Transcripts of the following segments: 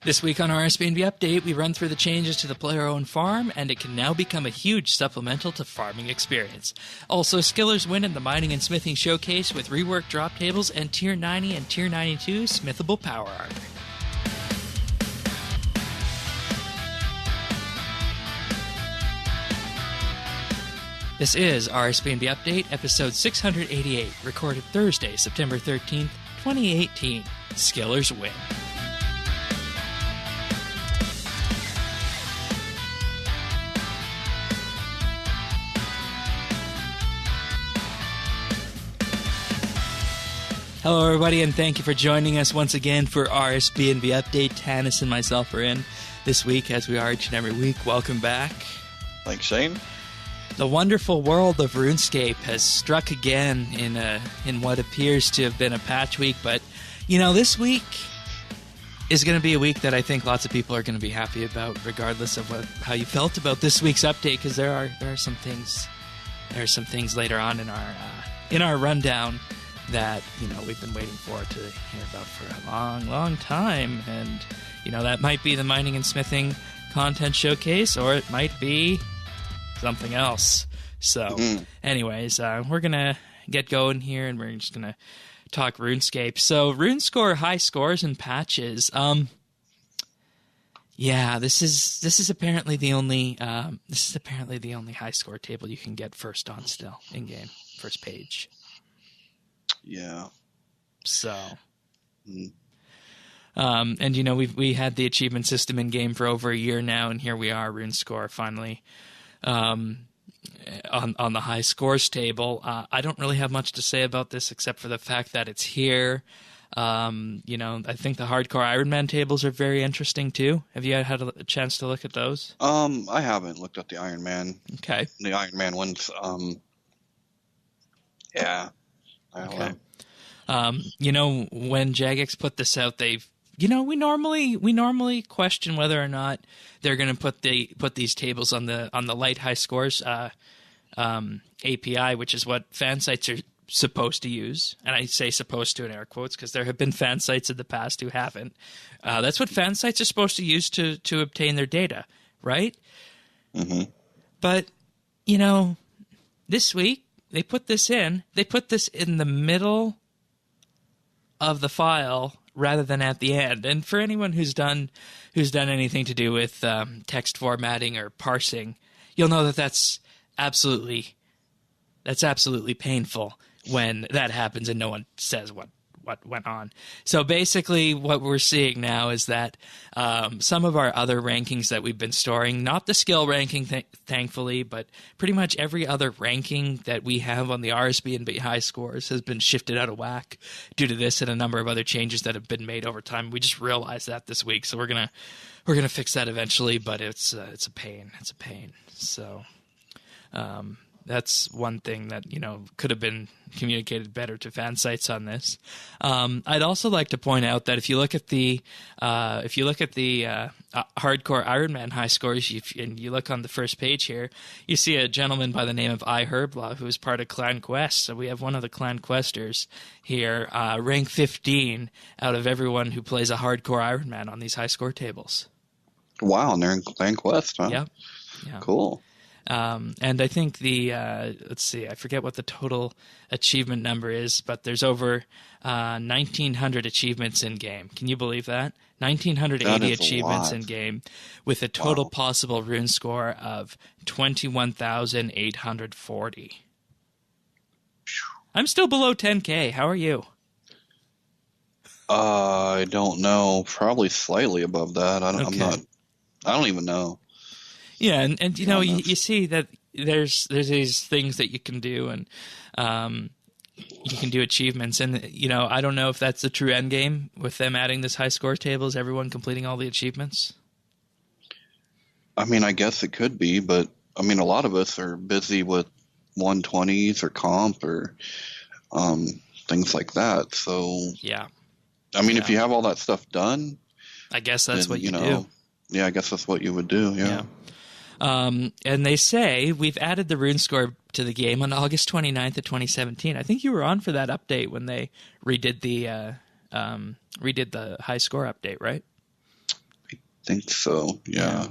This week on RSBANDB Update, we run through the changes to the player-owned farm, and it can now become a huge supplemental to farming experience. Also, skillers win in the mining and smithing showcase with reworked drop tables and Tier 90 and Tier 92 smithable power armor. This is RSBANDB Update, episode 688, recorded Thursday, September 13th, 2018. Skillers win. Hello, everybody, and thank you for joining us once again for RSBANDB Update. Tanis and myself are in this week, as we are each and every week. Welcome back. Thanks, Shane. The wonderful world of RuneScape has struck again in what appears to have been a patch week, but, you know, this week is going to be a week that I think lots of people are going to be happy about, regardless of how you felt about this week's update, because there are some things later on in our rundown that, you know, we've been waiting for to hear about for a long, long time. And, you know, that might be the mining and smithing content showcase, or it might be something else. So, anyways, we're going to get going here, and we're just going to talk RuneScape. So, RuneScore high scores and patches. Yeah, this is apparently the only high score table you can get first on still in game, first page. Yeah. So, and you know, we had the achievement system in game for over a year now, and here we are, RuneScore finally on the high scores table. I don't really have much to say about this except for the fact that it's here. You know, I think the hardcore Iron Man tables are very interesting too. Have you had a chance to look at those? I haven't looked at the Iron Man. Okay. The Iron Man ones. Yeah. Okay. You know, when Jagex put this out, we normally question whether or not they're going to put these tables on the light high scores API, which is what fan sites are supposed to use. And I say supposed to in air quotes because there have been fan sites in the past who haven't. That's what fan sites are supposed to use to obtain their data, right? Mm-hmm. But, you know, this week, they put this in the middle of the file rather than at the end. And for anyone who's done anything to do with text formatting or parsing, you'll know that that's absolutely painful when that happens and no one says what went on. So basically what we're seeing now is that some of our other rankings that we've been storing, not the skill ranking, thankfully, but pretty much every other ranking that we have on the RSBANDB high scores has been shifted out of whack due to this and a number of other changes that have been made over time. We just realized that this week, so we're gonna fix that eventually, but it's a pain. It's a pain. So that's one thing that, you know, could have been communicated better to fan sites on this. I'd also like to point out that if you look at the hardcore Iron Man high scores, and you look on the first page here, you see a gentleman by the name of iHerblaw, who is part of Clan Quest. So we have one of the Clan Questers here, rank 15 out of everyone who plays a hardcore Iron Man on these high score tables. Wow, and they're in Clan Quest, huh? Yep. Yeah. Cool. And I think let's see, I forget what the total achievement number is, but there's over 1,900 achievements in game. Can you believe that? 1,980 achievements in game with a total possible rune score of 21,840. I'm still below 10K. How are you? I don't know. Probably slightly above that. I don't even know. Yeah, and you know, you see that there's these things that you can do, and you can do achievements, and you know, I don't know if that's the true end game with them adding this high score table, is everyone completing all the achievements? I mean, I guess it could be, but I mean, a lot of us are busy with 120s or comp or things like that. So yeah, I mean, if you have all that stuff done, I guess that's what you do. Yeah, I guess that's what you would do. Yeah. And they say we've added the rune score to the game on August 29th of 2017. I think you were on for that update when they redid the high score update, right? think so. Yeah.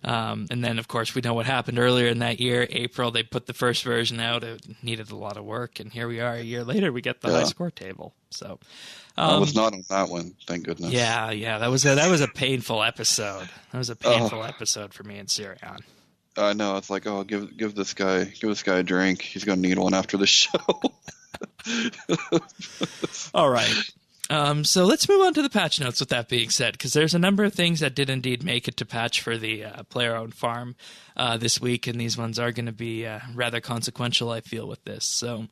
And then, of course, we know what happened earlier in that year. April, they put the first version out. It needed a lot of work, and here we are a year later. We get the high score table. So I was not on that one, thank goodness. Yeah. That was a painful episode. That was a painful episode for me and Sirion. I know. It's like, give this guy a drink. He's gonna need one after the show. All right. So let's move on to the patch notes with that being said, because there's a number of things that did indeed make it to patch for the player-owned farm this week, and these ones are going to be rather consequential, I feel, with this. So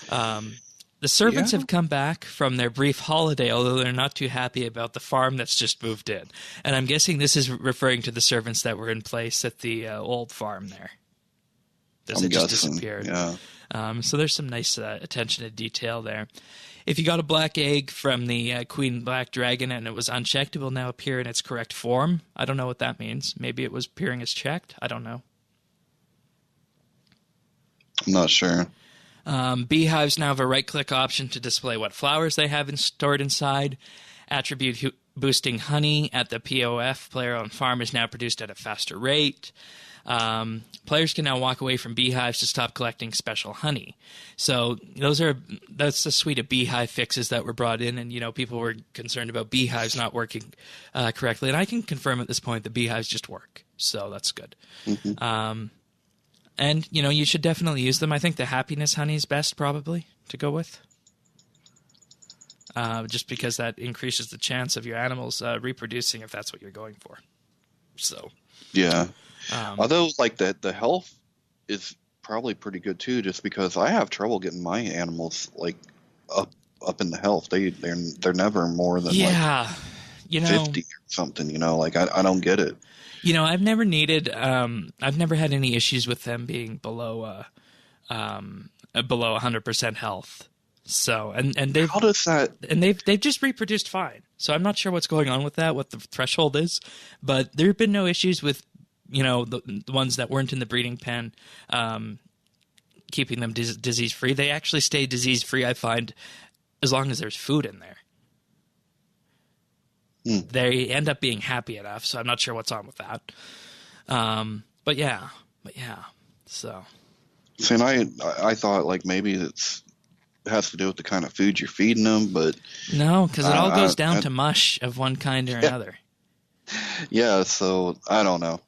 the servants have come back from their brief holiday, although they're not too happy about the farm that's just moved in. And I'm guessing this is referring to the servants that were in place at the old farm there. It just disappeared. Yeah. So there's some nice attention to detail there. If you got a black egg from the Queen Black Dragon and it was unchecked, it will now appear in its correct form. I don't know what that means. Maybe it was appearing as checked. I don't know. I'm not sure. Beehives now have a right-click option to display what flowers they have stored inside. Attribute boosting honey at the POF player-owned farm is now produced at a faster rate. Players can now walk away from beehives to stop collecting special honey. So that's the suite of beehive fixes that were brought in, and people were concerned about beehives not working correctly. And I can confirm at this point that beehives just work, so that's good. Mm-hmm. And you should definitely use them. I think the happiness honey is best probably to go with, just because that increases the chance of your animals reproducing if that's what you're going for. So yeah. Although, like, the health is probably pretty good too, just because I have trouble getting my animals like up in the health. They're never more than 50 or something. Like I don't get it. I've never had any issues with them being below 100% health. So and they've how does that and they've just reproduced fine. So I'm not sure what's going on with that, what the threshold is, but there have been no issues with the ones that weren't in the breeding pen, keeping them disease-free. They actually stay disease-free, I find, as long as there's food in there. They end up being happy enough, so I'm not sure what's on with that. But yeah. So. See, and I thought like maybe it has to do with the kind of food you're feeding them, but no, because it all goes down to mush of one kind or another. Yeah, so I don't know.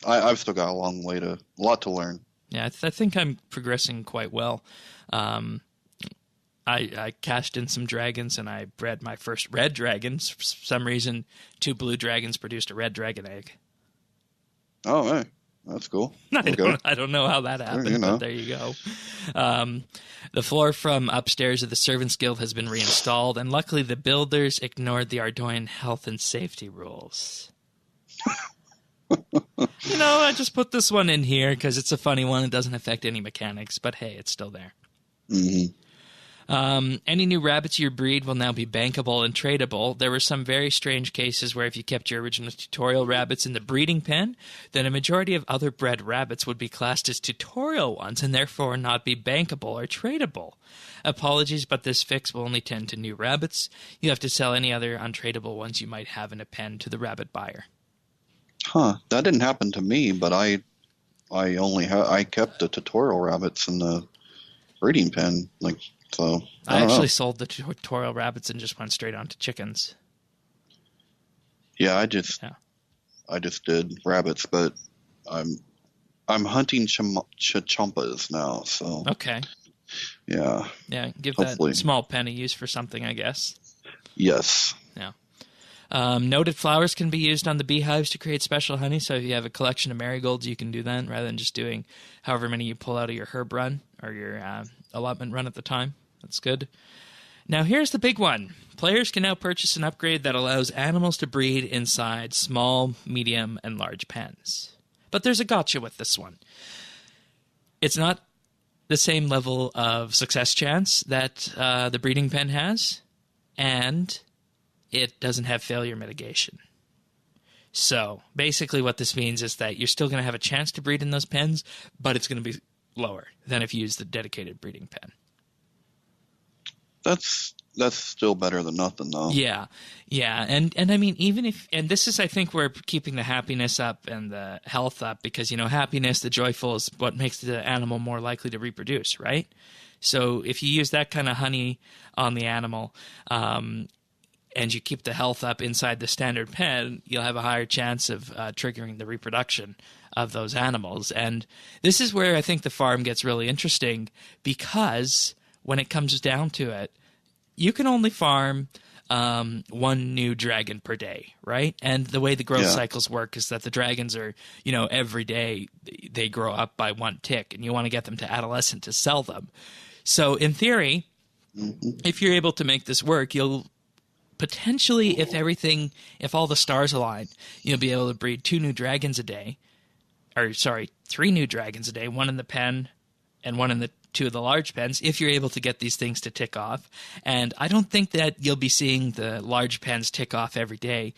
I've still got a lot to learn. Yeah, I think I'm progressing quite well. I cashed in some dragons and I bred my first red dragons. For some reason, 2 blue dragons produced a red dragon egg. Oh, hey, that's cool. I don't know how that happened, but there you go. The floor from upstairs of the Servants Guild has been reinstalled, and luckily the builders ignored the Ardoyan health and safety rules. I just put this one in here because it's a funny one. It doesn't affect any mechanics, but hey, it's still there. Mm-hmm. Any new rabbits you breed will now be bankable and tradable. There were some very strange cases where if you kept your original tutorial rabbits in the breeding pen, then a majority of other bred rabbits would be classed as tutorial ones and therefore not be bankable or tradable. Apologies, but this fix will only tend to new rabbits. You have to sell any other untradable ones you might have in a pen to the rabbit buyer. Huh, that didn't happen to me, but I kept the tutorial rabbits in the breeding pen, so I actually sold the tutorial rabbits and just went straight on to chickens. Yeah, I just did rabbits, but I'm hunting chumpas now, so okay. Yeah. Yeah, give that small pen a use for something, I guess. Yes. Yeah. Noted flowers can be used on the beehives to create special honey, so if you have a collection of marigolds, you can do that rather than just doing however many you pull out of your herb run or your allotment run at the time. That's good. Now here's the big one. Players can now purchase an upgrade that allows animals to breed inside small, medium, and large pens. But there's a gotcha with this one. It's not the same level of success chance that the breeding pen has, and it doesn't have failure mitigation. So basically what this means is that you're still going to have a chance to breed in those pens, but it's going to be lower than if you use the dedicated breeding pen. That's That's still better than nothing, though. Yeah, yeah, and I mean, even if, and this is, I think, where keeping the happiness up and the health up, because, you know, happiness, the joyful, is what makes the animal more likely to reproduce, right? So if you use that kind of honey on the animal, and you keep the health up inside the standard pen, you'll have a higher chance of triggering the reproduction of those animals. And this is where I think the farm gets really interesting, because when it comes down to it, you can only farm one new dragon per day, right? And the way the growth cycles work is that the dragons are, you know, every day they grow up by one tick, and you want to get them to adolescent to sell them. So in theory, if you're able to make this work, you'll potentially, if all the stars align, you'll be able to breed 3 new dragons a day, one in the pen and one in the 2 of the large pens, if you're able to get these things to tick off. And I don't think that you'll be seeing the large pens tick off every day,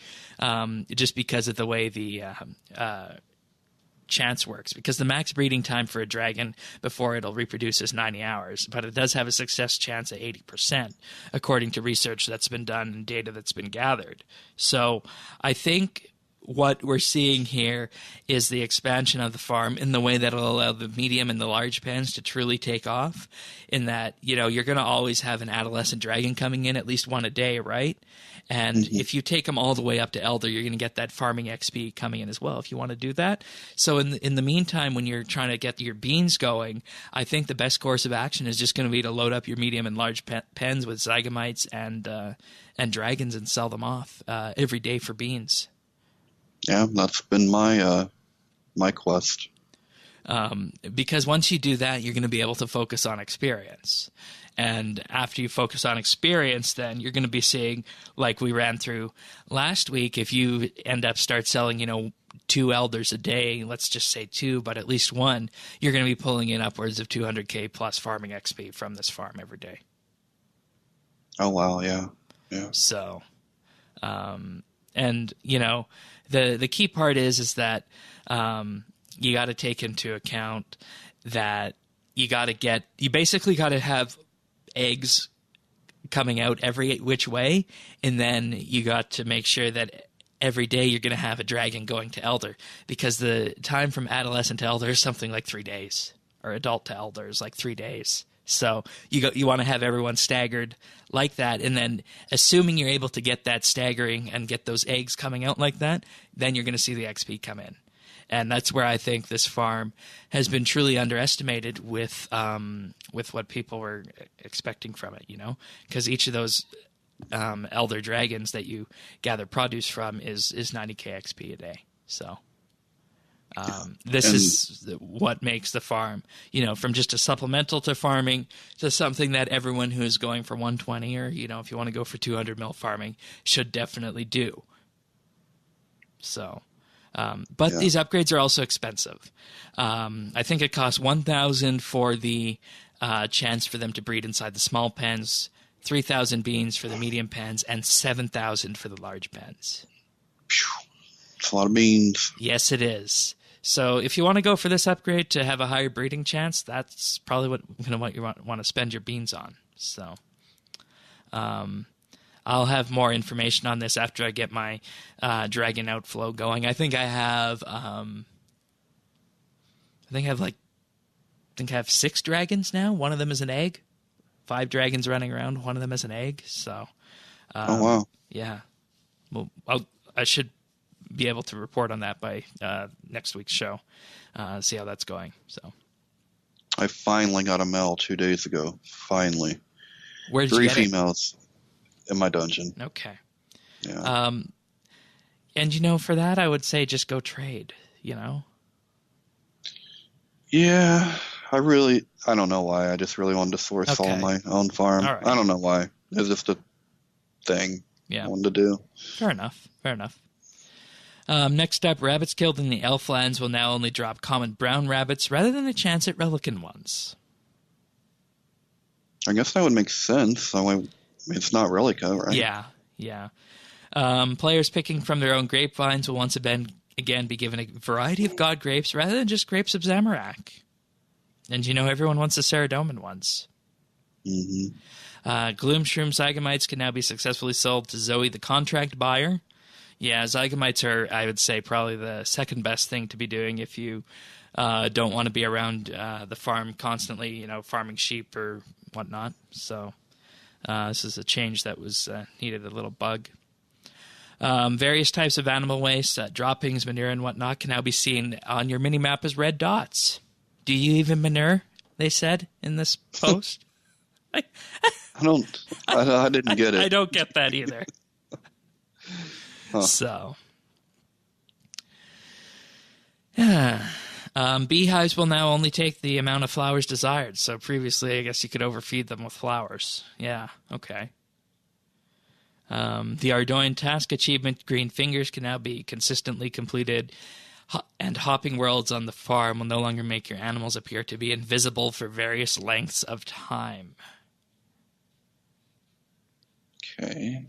just because of the way the chance works, because the max breeding time for a dragon before it'll reproduce is 90 hours, but it does have a success chance at 80%, according to research that's been done and data that's been gathered. So I think what we're seeing here is the expansion of the farm in the way that will allow the medium and the large pens to truly take off, in that, you know, you're going to always have an adolescent dragon coming in, at least one a day, right? And if you take them all the way up to elder, you're going to get that farming XP coming in as well, if you want to do that. So in the meantime, when you're trying to get your beans going, I think the best course of action is just going to be to load up your medium and large pens with zygomites and dragons and sell them off every day for beans. Yeah, that's been my my quest. Because once you do that, you're going to be able to focus on experience. And after you focus on experience, then you're going to be seeing, like we ran through last week, if you start selling, you know, 2 elders a day, let's just say 2, but at least 1, you're going to be pulling in upwards of 200K plus farming XP from this farm every day. Oh, wow, yeah. So, and, you know, the key part is that you got to take into account that you basically got to have eggs coming out every which way, and then you got to make sure that every day you're going to have a dragon going to elder, because the time from adolescent to elder is something like 3 days, or adult to elder is like 3 days. So you want to have everyone staggered like that, and then assuming you're able to get that staggering and get those eggs coming out like that, then you're going to see the XP come in. And that's where I think this farm has been truly underestimated with what people were expecting from it, you know, because each of those elder dragons that you gather produce from is 90K XP a day. So this is what makes the farm, you know, from just a supplemental to farming to something that everyone who is going for 120, or, you know, if you want to go for 200 mil farming, should definitely do. So... but these upgrades are also expensive. I think it costs $1,000 for the chance for them to breed inside the small pens, 3,000 beans for the medium pens, and 7,000 for the large pens. It's a lot of beans. Yes, it is. So if you want to go for this upgrade to have a higher breeding chance, that's probably what you want to spend your beans on. So, I'll have more information on this after I get my dragon outflow going. I think I have I have 6 dragons now. One of them is an egg. 5 dragons running around. One of them is an egg. So, oh wow, yeah. Well, I should be able to report on that by next week's show. See how that's going. So, I finally got a male 2 days ago. Finally, where'd 3 you get females in my dungeon. Okay. Yeah. And you know, for that, I would say just go trade. You know. Yeah, I don't know why. I just really wanted to source all my own farm. All right. I don't know why. It's just a thing I wanted to do. Fair enough. Next up, rabbits killed in the Elflands will now only drop common brown rabbits rather than a chance at relican ones. I guess that would make sense. It's not relica, right? Yeah. Players picking from their own grapevines will once again be given a variety of god grapes rather than just grapes of Zamorak. And you know, everyone wants the Saradomin ones. Mm-hmm. Gloomshroom Zygomites can now be successfully sold to Zoe the contract buyer. Yeah, Zygomites are, I would say, probably the second best thing to be doing if you don't want to be around the farm constantly, farming sheep or whatnot. So this is a change that was needed a little bug. Various types of animal waste, droppings, manure, and whatnot can now be seen on your mini-map as red dots. Do you even manure? They said in this post. I didn't get it. I don't get that either. Huh. So, yeah. Beehives will now only take the amount of flowers desired. So previously, I guess you could overfeed them with flowers. Yeah, okay. The Ardoin task achievement, Green Fingers, can now be consistently completed, and hopping worlds on the farm will no longer make your animals appear to be invisible for various lengths of time. Okay.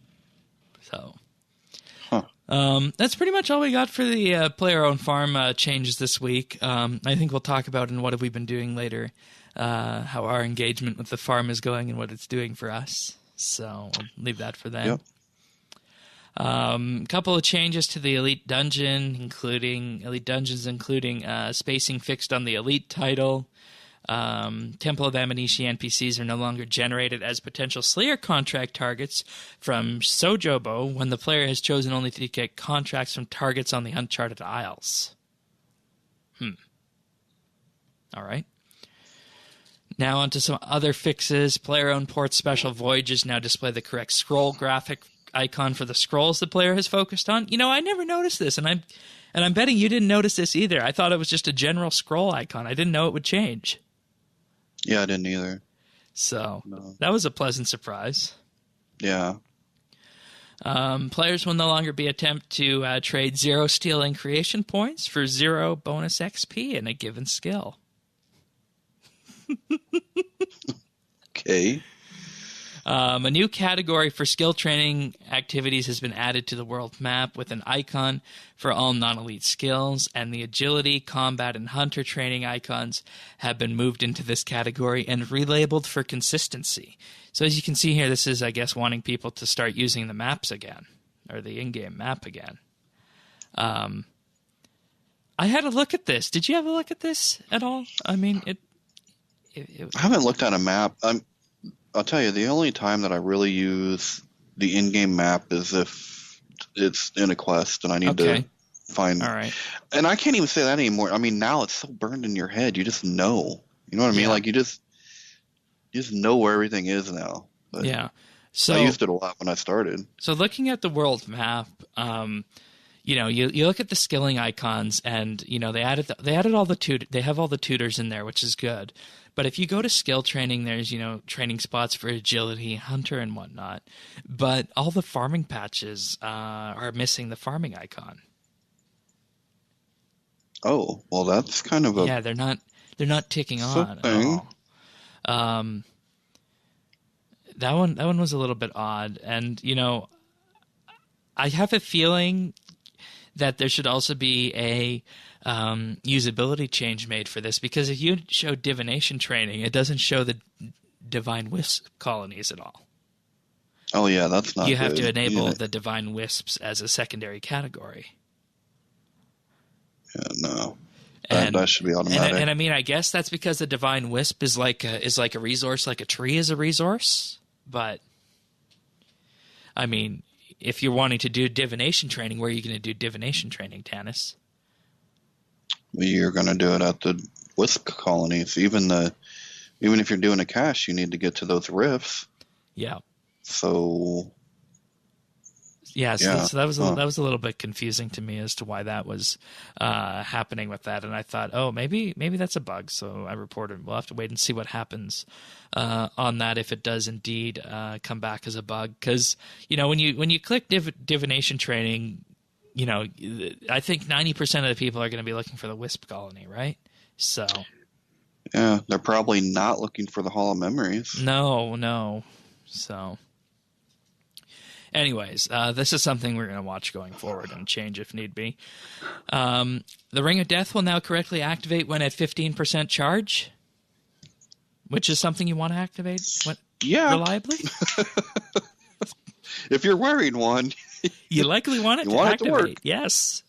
So, that's pretty much all we got for the player-owned farm changes this week. I think we'll talk about in what have we been doing later, how our engagement with the farm is going and what it's doing for us. So I'll leave that for then. Yep. Couple of changes to the Elite Dungeon, including spacing fixed on the Elite title. Temple of Amanishi NPCs are no longer generated as potential Slayer contract targets from Sojobo when the player has chosen only to get contracts from targets on the Uncharted Isles. All right. Now onto some other fixes. Player-owned ports special voyages now display the correct scroll graphic icon for the scrolls the player has focused on. I never noticed this, and I'm betting you didn't notice this either. I thought it was just a general scroll icon. I didn't know it would change. Yeah, I didn't either. So That was a pleasant surprise. Yeah. Players will no longer be attempt to trade 0 steel and creation points for 0 bonus XP in a given skill. Okay. A new category for skill training activities has been added to the world map with an icon for all non-elite skills, and the agility, combat, and hunter training icons have been moved into this category and relabeled for consistency. So as you can see here, this is, I guess, wanting people to start using the maps again, or the in-game map again. I had a look at this. Did you have a look at this at all? I mean, I haven't looked at a map. I'll tell you, the only time that I really use the in-game map is if it's in a quest and I need to find. All right. And I can't even say that anymore. I mean, now it's so burned in your head. You just know. You know what I mean? Yeah. Like you just know where everything is now. But yeah. So I used it a lot when I started. So looking at the world map, you look at the skilling icons, and they added all the they have all the tutors in there, which is good. But if you go to skill training, there's training spots for agility, hunter, and whatnot. But all the farming patches are missing the farming icon. Oh, well, that's kind of a they're not ticking on at all. That one was a little bit odd, and I have a feeling that there should also be a usability change made for this, because if you show divination training, it doesn't show the divine wisp colonies at all. Oh yeah, that's not. You have to enable the divine wisps as a secondary category. Yeah, no, that should be automatic. And I mean, I guess that's because the divine wisp is like a resource, like a tree is a resource. But I mean, if you're wanting to do divination training, where are you going to do divination training, Tanis? You're going to do it at the wisp colonies. Even if you're doing a cache, you need to get to those rifts. Yeah. So. Yeah, so that was a little bit confusing to me as to why that was happening with that, and I thought, oh, maybe that's a bug. So I reported. We'll have to wait and see what happens on that, if it does indeed come back as a bug. Because when you click divination training, I think 90% of the people are going to be looking for the wisp colony, right? So. Yeah, they're probably not looking for the Hall of Memories. No. So. Anyways, this is something we're going to watch going forward and change if need be. The Ring of Death will now correctly activate when at 15% charge, which is something you want to activate. Yeah. reliably? If you're wearing one, you likely want it to activate. It to work. Yes.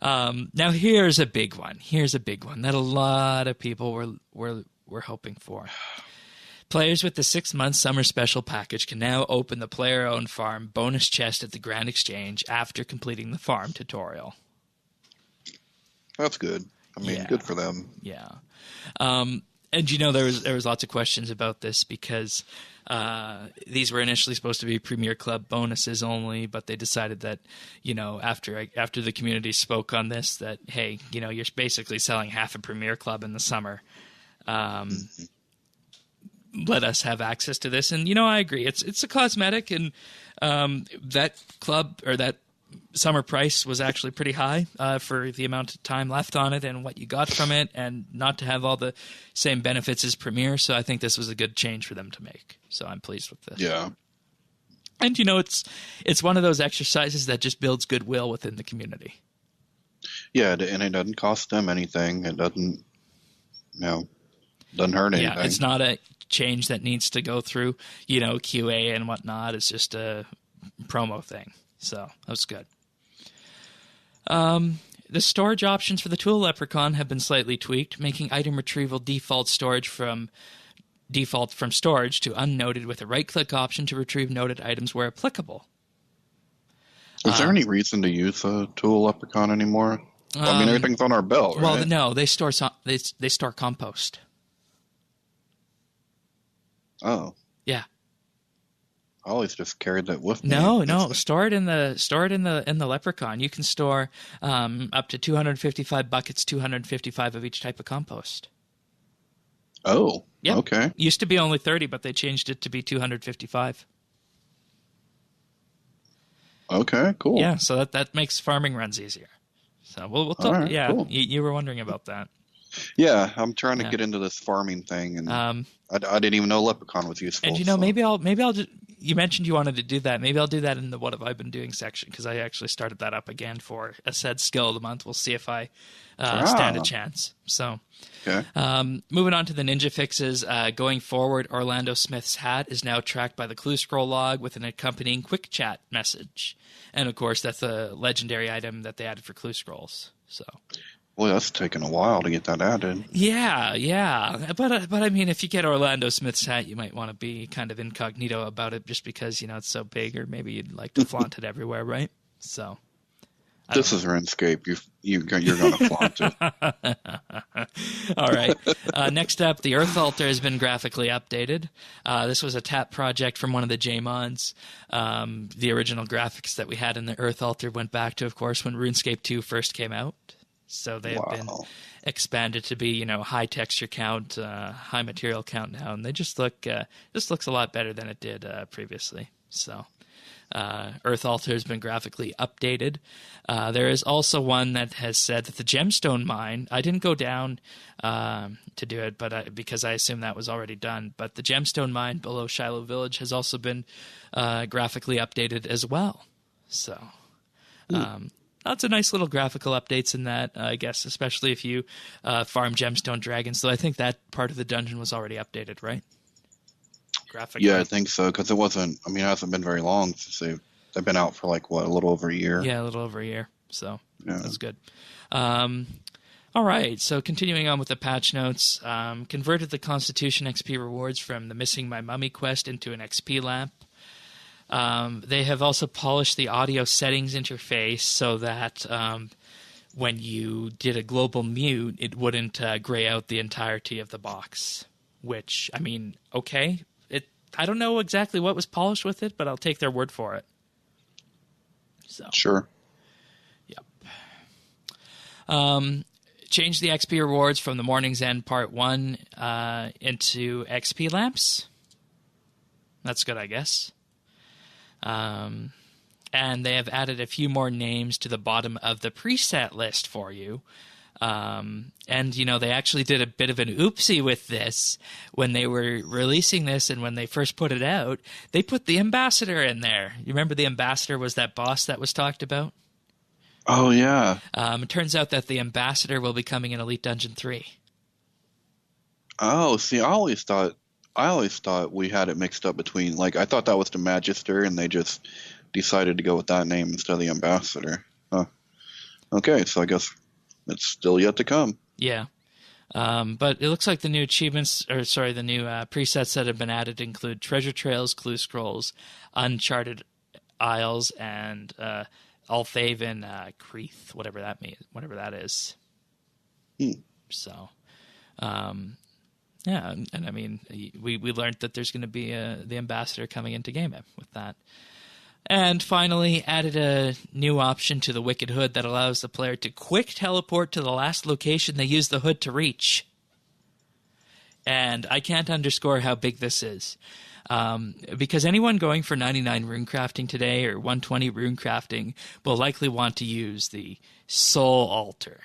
Now here's a big one. Here's a big one that a lot of people were hoping for. Players with the 6-month summer special package can now open the player-owned farm bonus chest at the Grand Exchange after completing the farm tutorial. That's good. I mean, good for them. Yeah. And there was lots of questions about this because these were initially supposed to be Premier Club bonuses only, but they decided that, after the community spoke on this, that, hey, you're basically selling half a Premier Club in the summer. Let us have access to this. And, I agree. It's a cosmetic, and that club or that summer price was actually pretty high for the amount of time left on it and what you got from it, and not to have all the same benefits as Premier. So I think this was a good change for them to make. So I'm pleased with this. Yeah. And, it's one of those exercises that just builds goodwill within the community. Yeah, and it doesn't cost them anything. It doesn't, doesn't hurt anything. Yeah, it's not a change that needs to go through, QA and whatnot. It's just a promo thing. So that was good. The storage options for the Tool Leprechaun have been slightly tweaked, making item retrieval default from storage to unnoted with a right-click option to retrieve noted items where applicable. Is there any reason to use the Tool Leprechaun anymore? I mean, everything's on our belt, right? Well, no, they store compost. Oh. Yeah. I always just carried that with me. No. Store it in the Leprechaun. You can store up to 255 buckets, 255 of each type of compost. Oh. Yep. Okay. Used to be only 30, but they changed it to be 255. Okay. Cool. Yeah. So that makes farming runs easier. So we'll talk. Right, yeah. Cool. You were wondering about that. Yeah, I'm trying to get into this farming thing, and I didn't even know Leprechaun was useful. And maybe I'll just. You mentioned you wanted to do that. Maybe I'll do that in the What Have I Been Doing section, because I actually started that up again for a said skill of the month. We'll see if I stand a chance. So, okay. Moving on to the ninja fixes. Going forward, Orlando Smith's hat is now tracked by the clue scroll log with an accompanying quick chat message, and of course that's a legendary item that they added for clue scrolls. So. Boy, that's taken a while to get that added. Yeah. But I mean, if you get Orlando Smith's hat, you might want to be kind of incognito about it just because, it's so big, or maybe you'd like to flaunt it everywhere, right? So. This is RuneScape. You're going to flaunt it. All right. Next up, the Earth Altar has been graphically updated. This was a tap project from one of the JMods. The original graphics that we had in the Earth Altar went back to, of course, when RuneScape 2 first came out. So they have been expanded to be, high texture count, high material count now, and they just look. This looks a lot better than it did previously. So, Earth Altar has been graphically updated. There is also one that has said that the gemstone mine. I didn't go down to do it, but because I assumed that was already done. But the gemstone mine below Shiloh Village has also been graphically updated as well. So. Lots of nice little graphical updates in that, I guess, especially if you farm gemstone dragons. So I think that part of the dungeon was already updated, right? Graphically. Yeah, I think so, because it hasn't been very long since they've been out for a little over a year. Yeah, a little over a year. So that's good. All right, so continuing on with the patch notes, converted the Constitution XP rewards from the Missing My Mummy quest into an XP lamp. They have also polished the audio settings interface so that when you did a global mute, it wouldn't gray out the entirety of the box. Which, okay. I don't know exactly what was polished with it, but I'll take their word for it. So. Sure. Yep. Changed the XP rewards from the Morning's End Part 1 into XP lamps. That's good, I guess. And they have added a few more names to the bottom of the preset list for you. And, they actually did a bit of an oopsie with this when they were releasing this, and when they first put it out, they put the Ambassador in there. You remember the Ambassador was that boss that was talked about? Oh, yeah. It turns out that the Ambassador will be coming in Elite Dungeon 3. Oh, see, I always thought I always thought we had it mixed up between, like, I thought that was the Magister, and they just decided to go with that name instead of the Ambassador. Huh. Okay, so I guess it's still yet to come. Yeah. But it looks like the new achievements, the new presets that have been added include Treasure Trails, Clue Scrolls, Uncharted Isles, and Althaven Creeth, whatever that is. So, yeah, and I mean, we learned that there's going to be the Ambassador coming into game with that. And finally, added a new option to the Wicked Hood that allows the player to quick teleport to the last location they use the hood to reach. And I can't underscore how big this is. Because anyone going for 99 rune crafting today or 120 rune crafting will likely want to use the Soul Altar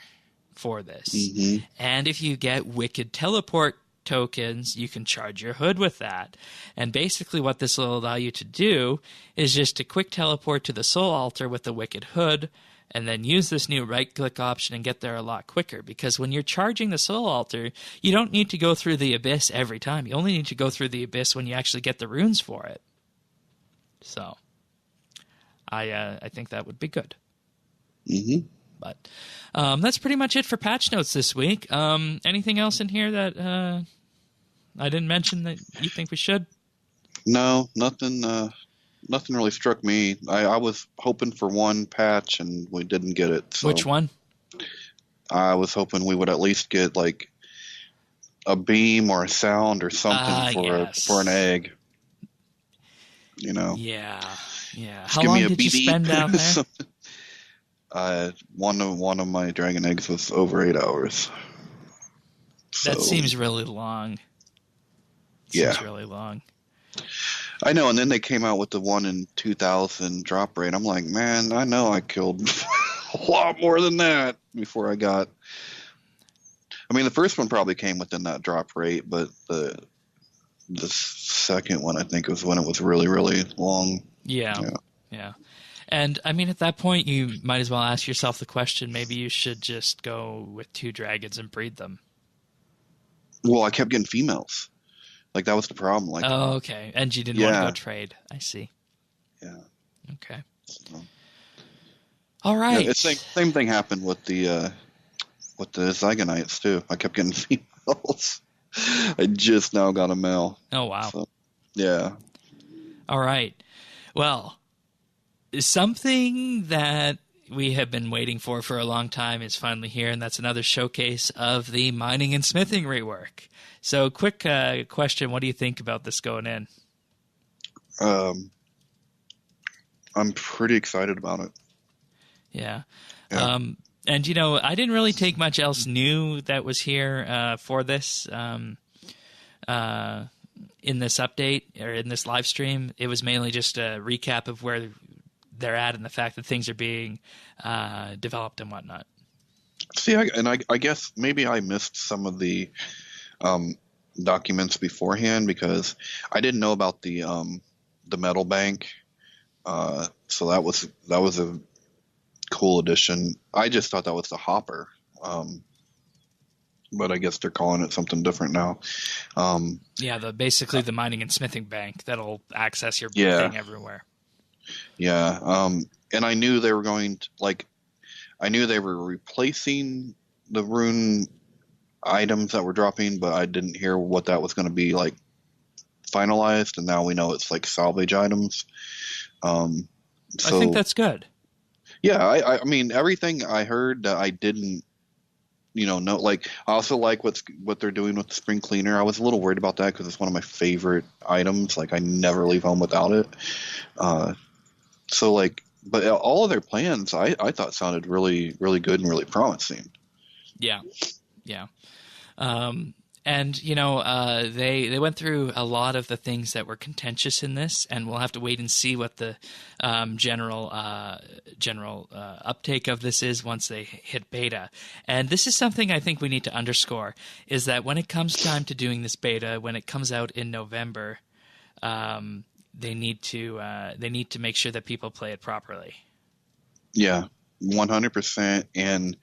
for this. Mm-hmm. And if you get Wicked Teleport tokens, you can charge your hood with that. And basically what this will allow you to do is just to quick teleport to the Soul Altar with the Wicked Hood, and then use this new right-click option and get there a lot quicker. Because when you're charging the Soul Altar, you don't need to go through the Abyss every time. You only need to go through the Abyss when you actually get the runes for it. So, I think that would be good. Mm-hmm. But that's pretty much it for patch notes this week. Anything else in here that I didn't mention that you think we should? No, nothing. Nothing really struck me. I was hoping for one patch, and we didn't get it. So which one? I was hoping we would at least get like a beam or a sound or something for an egg. You know? Yeah. How long did you spend down there? One of my dragon eggs was over 8 hours. That seems really long. Seems really long. I know, and then they came out with the 1 in 2,000 drop rate. I'm like, man, I know I killed a lot more than that before I got. I mean, the first one probably came within that drop rate, but the second one, I think, was when it was really, really long. Yeah. And, I mean, at that point, you might as well ask yourself the question, maybe you should just go with 2 dragons and breed them. Well, I kept getting females. Like, that was the problem. Like, oh, okay. And you didn't want to go trade. I see. Yeah. Okay. So, all right. Yeah, same thing happened with the Zygonites, too. I kept getting females. I just now got a male. Oh, wow. So, yeah. All right. Well, something that we have been waiting for a long time is finally here, and that's another showcase of the mining and smithing rework. So, quick question: what do you think about this going in? I'm pretty excited about it. Yeah. And I didn't really take much else new that was here for this in this update or in this live stream. It was mainly just a recap of where they're at and the fact that things are being developed and whatnot. See, I guess maybe I missed some of the documents beforehand because I didn't know about the metal bank. So that was a cool addition. I just thought that was the hopper. But I guess they're calling it something different now. Basically the mining and smithing bank that'll access your thing everywhere. Yeah. And I knew they were I knew they were replacing the rune items that were dropping, but I didn't hear what that was going to be like finalized. And now we know it's like salvage items. So I think that's good. Yeah. I mean, everything I heard that I didn't, know, like I also like what they're doing with the spring cleaner. I was a little worried about that because it's one of my favorite items. Like I never leave home without it. But all of their plans I thought sounded really, really good and really promising. Yeah. And they went through a lot of the things that were contentious in this, and we'll have to wait and see what the general uptake of this is once they hit beta. And this is something I think we need to underscore, is that when it comes time to doing this beta, when it comes out in November, they need to make sure that people play it properly. Yeah, 100%. And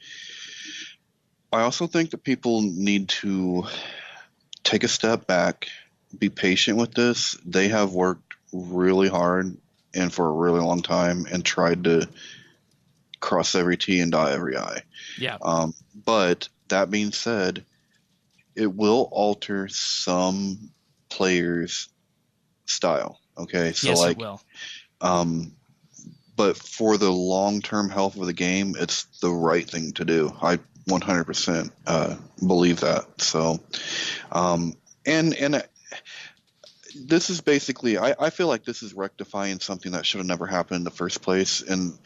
I also think that people need to take a step back, be patient with this. They have worked really hard and for a really long time and tried to cross every T and dot every I. Yeah. But that being said, it will alter some players' style. Okay, so yes, it will. But for the long-term health of the game, it's the right thing to do. I 100% believe that. So, and this is basically, I feel like this is rectifying something that should have never happened in the first place, and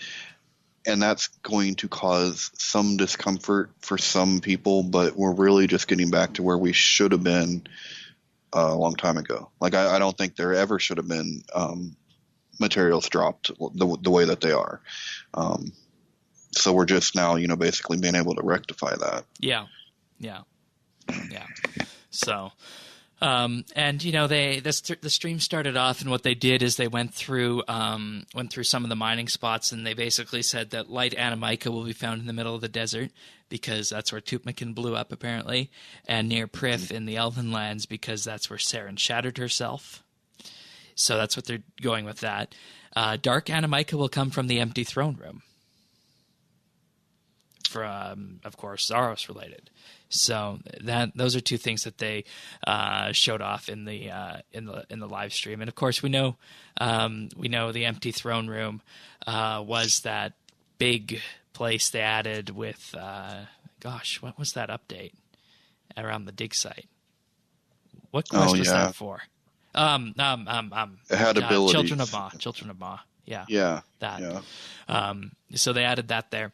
that's going to cause some discomfort for some people, but we're really just getting back to where we should have been a long time ago. Like, I don't think there ever should have been materials dropped the way that they are. So we're just now, basically being able to rectify that. Yeah. So, and the stream started off, and what they did is they went through some of the mining spots, and they basically said that light animica will be found in the middle of the desert because that's where Tupmakin blew up apparently, and near Prith in the Elven Lands because that's where Saren shattered herself. So that's what they're going with that. Dark animica will come from the empty throne room. From, of course, Zaros related. So those are two things that they showed off in the live stream. And of course, we know the empty throne room was that big place they added with what was that update around the dig site? What quest was that for? It had abilities. Children of Ma. Yeah. Yeah. That. Yeah. So they added that there.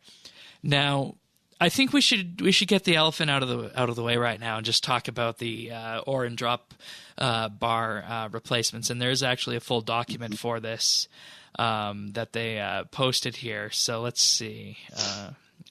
Now, I think we should get the elephant out of the way right now and just talk about the ore and drop bar replacements. And there is actually a full document for this that they posted here. So let's see.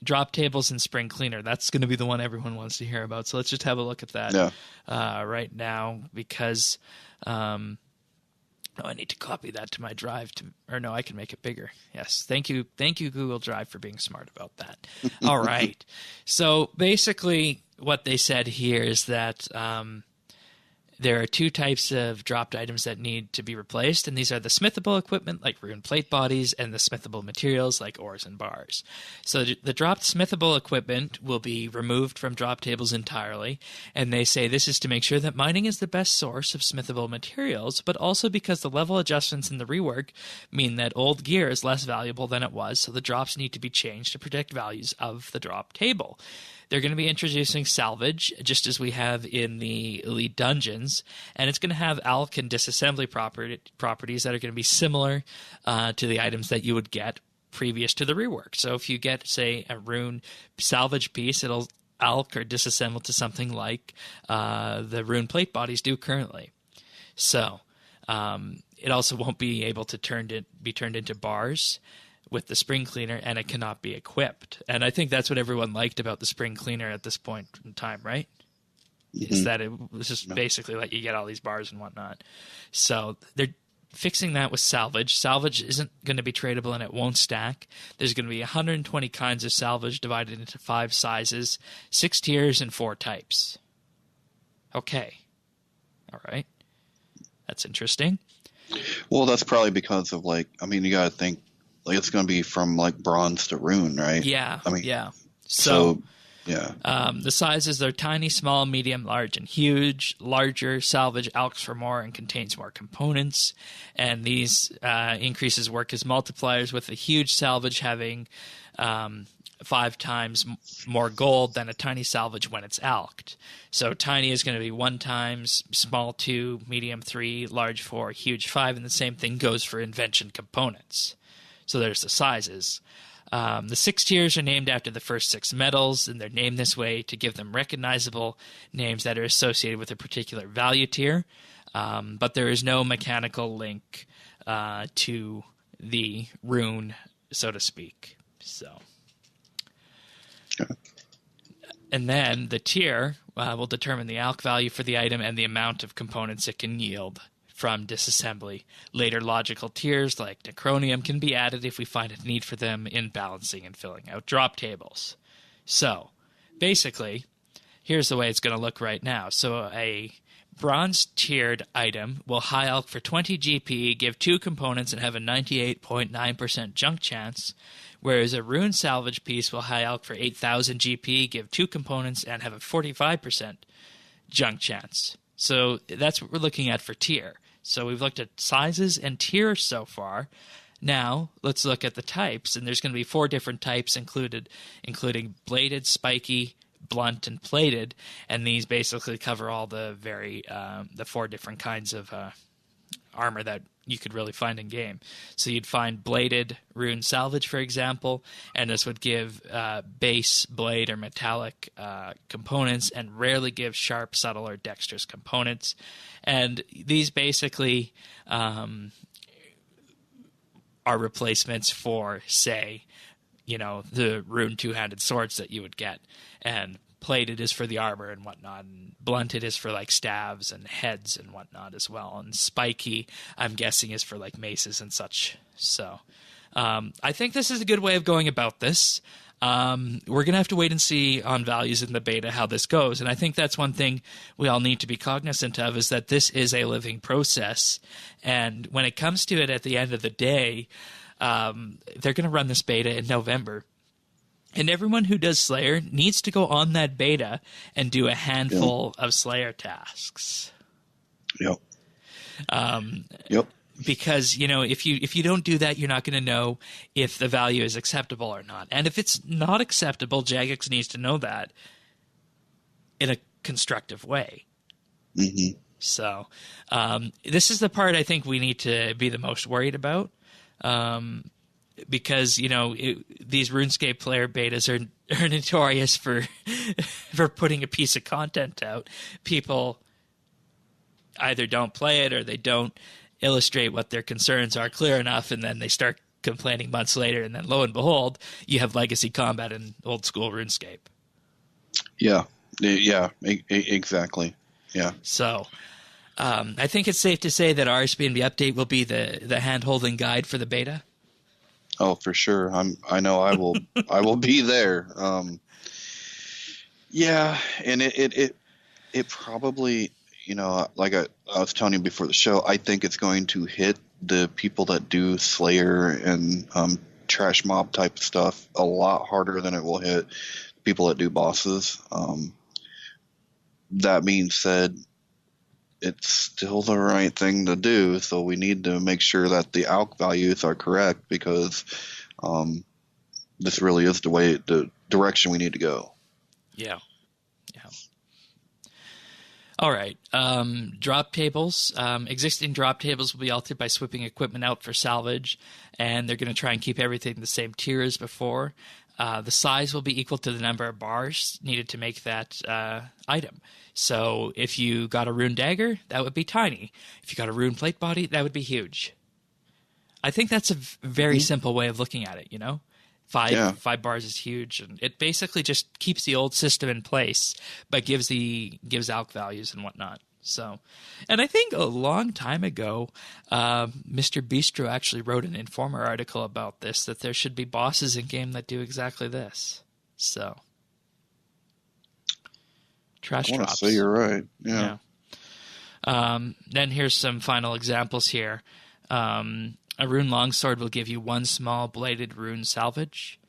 Drop tables and spring cleaner. That's going to be the one everyone wants to hear about. So let's just have a look at that right now because I need to copy that to my drive I can make it bigger. Yes. Thank you, Google Drive, for being smart about that. All right. So basically what they said here is that there are two types of dropped items that need to be replaced, and these are the smithable equipment like rune plate bodies and the smithable materials like ores and bars. So the dropped smithable equipment will be removed from drop tables entirely, and they say this is to make sure that mining is the best source of smithable materials, but also because the level adjustments in the rework mean that old gear is less valuable than it was, so the drops need to be changed to protect values of the drop table. They're going to be introducing salvage, just as we have in the Elite Dungeons, and it's going to have alch and disassembly properties that are going to be similar to the items that you would get previous to the rework. So if you get, say, a rune salvage piece, it'll alch or disassemble to something like the rune plate bodies do currently. So it also won't be able to be turned into bars with the spring cleaner, and it cannot be equipped. And I think that's what everyone liked about the spring cleaner at this point in time, right? Mm-hmm. Is that it was just basically like you get all these bars and whatnot. So they're fixing that with salvage. Salvage isn't going to be tradable and it won't stack. There's going to be 120 kinds of salvage divided into 5 sizes, 6 tiers, and 4 types. Okay. All right. That's interesting. Well, that's probably because of you got to think, it's going to be from bronze to rune, right? Yeah. Yeah. So yeah. The sizes are tiny, small, medium, large, and huge. Larger salvage alchs for more and contains more components. And these increases work as multipliers, with a huge salvage having 5 times more gold than a tiny salvage when it's alched. So tiny is going to be 1 times, small 2, medium 3, large 4, huge 5, and the same thing goes for invention components. So there's the sizes. The 6 tiers are named after the first 6 metals, and they're named this way to give them recognizable names that are associated with a particular value tier. But there is no mechanical link to the rune, so to speak. So, and then the tier will determine the alch value for the item and the amount of components it can yield from disassembly. Later logical tiers like Necronium can be added if we find a need for them in balancing and filling out drop tables. So, basically, here's the way it's going to look right now. So a bronze tiered item will high alch for 20 GP, give 2 components, and have a 98.9% junk chance, whereas a rune salvage piece will high alch for 8,000 GP, give 2 components, and have a 45% junk chance. So that's what we're looking at for tier. So we've looked at sizes and tiers so far. Now let's look at the types, and there's going to be 4 different types including bladed, spiky, blunt, and plated, and these basically cover all the 4 different kinds of armor that you could really find in game. So you'd find bladed rune salvage, for example, and this would give base blade or metallic components, and rarely give sharp, subtle, or dexterous components. And these basically are replacements for, say, the rune two-handed swords that you would get. And plated is for the armor and whatnot, and blunted is for like staves and heads and whatnot as well. And spiky, I'm guessing, is for like maces and such. So I think this is a good way of going about this. We're going to have to wait and see on values in the beta how this goes. And I think that's one thing we all need to be cognizant of, is that this is a living process. And when it comes to it at the end of the day, they're going to run this beta in November. And everyone who does Slayer needs to go on that beta and do a handful of Slayer tasks. Yep. Because, if you don't do that, you're not going to know if the value is acceptable or not. And if it's not acceptable, Jagex needs to know that in a constructive way. Mm-hmm. So this is the part I think we need to be the most worried about. Because these RuneScape player betas are notorious for putting a piece of content out. People either don't play it or they don't illustrate what their concerns are clear enough, and then they start complaining months later, and then lo and behold, you have legacy combat in old school RuneScape. Yeah, exactly. Yeah. So I think it's safe to say that RSBANDB update will be the hand-holding guide for the beta. Oh, for sure. I know I will. I will be there. Yeah, and it probably, like I was telling you before the show, I think it's going to hit the people that do Slayer and trash mob type stuff a lot harder than it will hit people that do bosses. That being said, it's still the right thing to do, so we need to make sure that the ALK values are correct, because this really is the direction we need to go. Yeah. All right. Drop tables. Existing drop tables will be altered by swapping equipment out for salvage, and they're going to try and keep everything the same tier as before. The size will be equal to the number of bars needed to make that item. So if you got a rune dagger, that would be tiny. If you got a rune plate body, that would be huge. I think that's a very simple way of looking at it, 5 bars is huge, and it basically just keeps the old system in place, but gives ALK values and whatnot. So, and I think a long time ago, Mr. Bistro actually wrote an Informer article about this, that there should be bosses in game that do exactly this. So, trash drops. I want to say you're right. Yeah. Then here's some final examples here. A rune longsword will give you 1 small bladed rune salvage.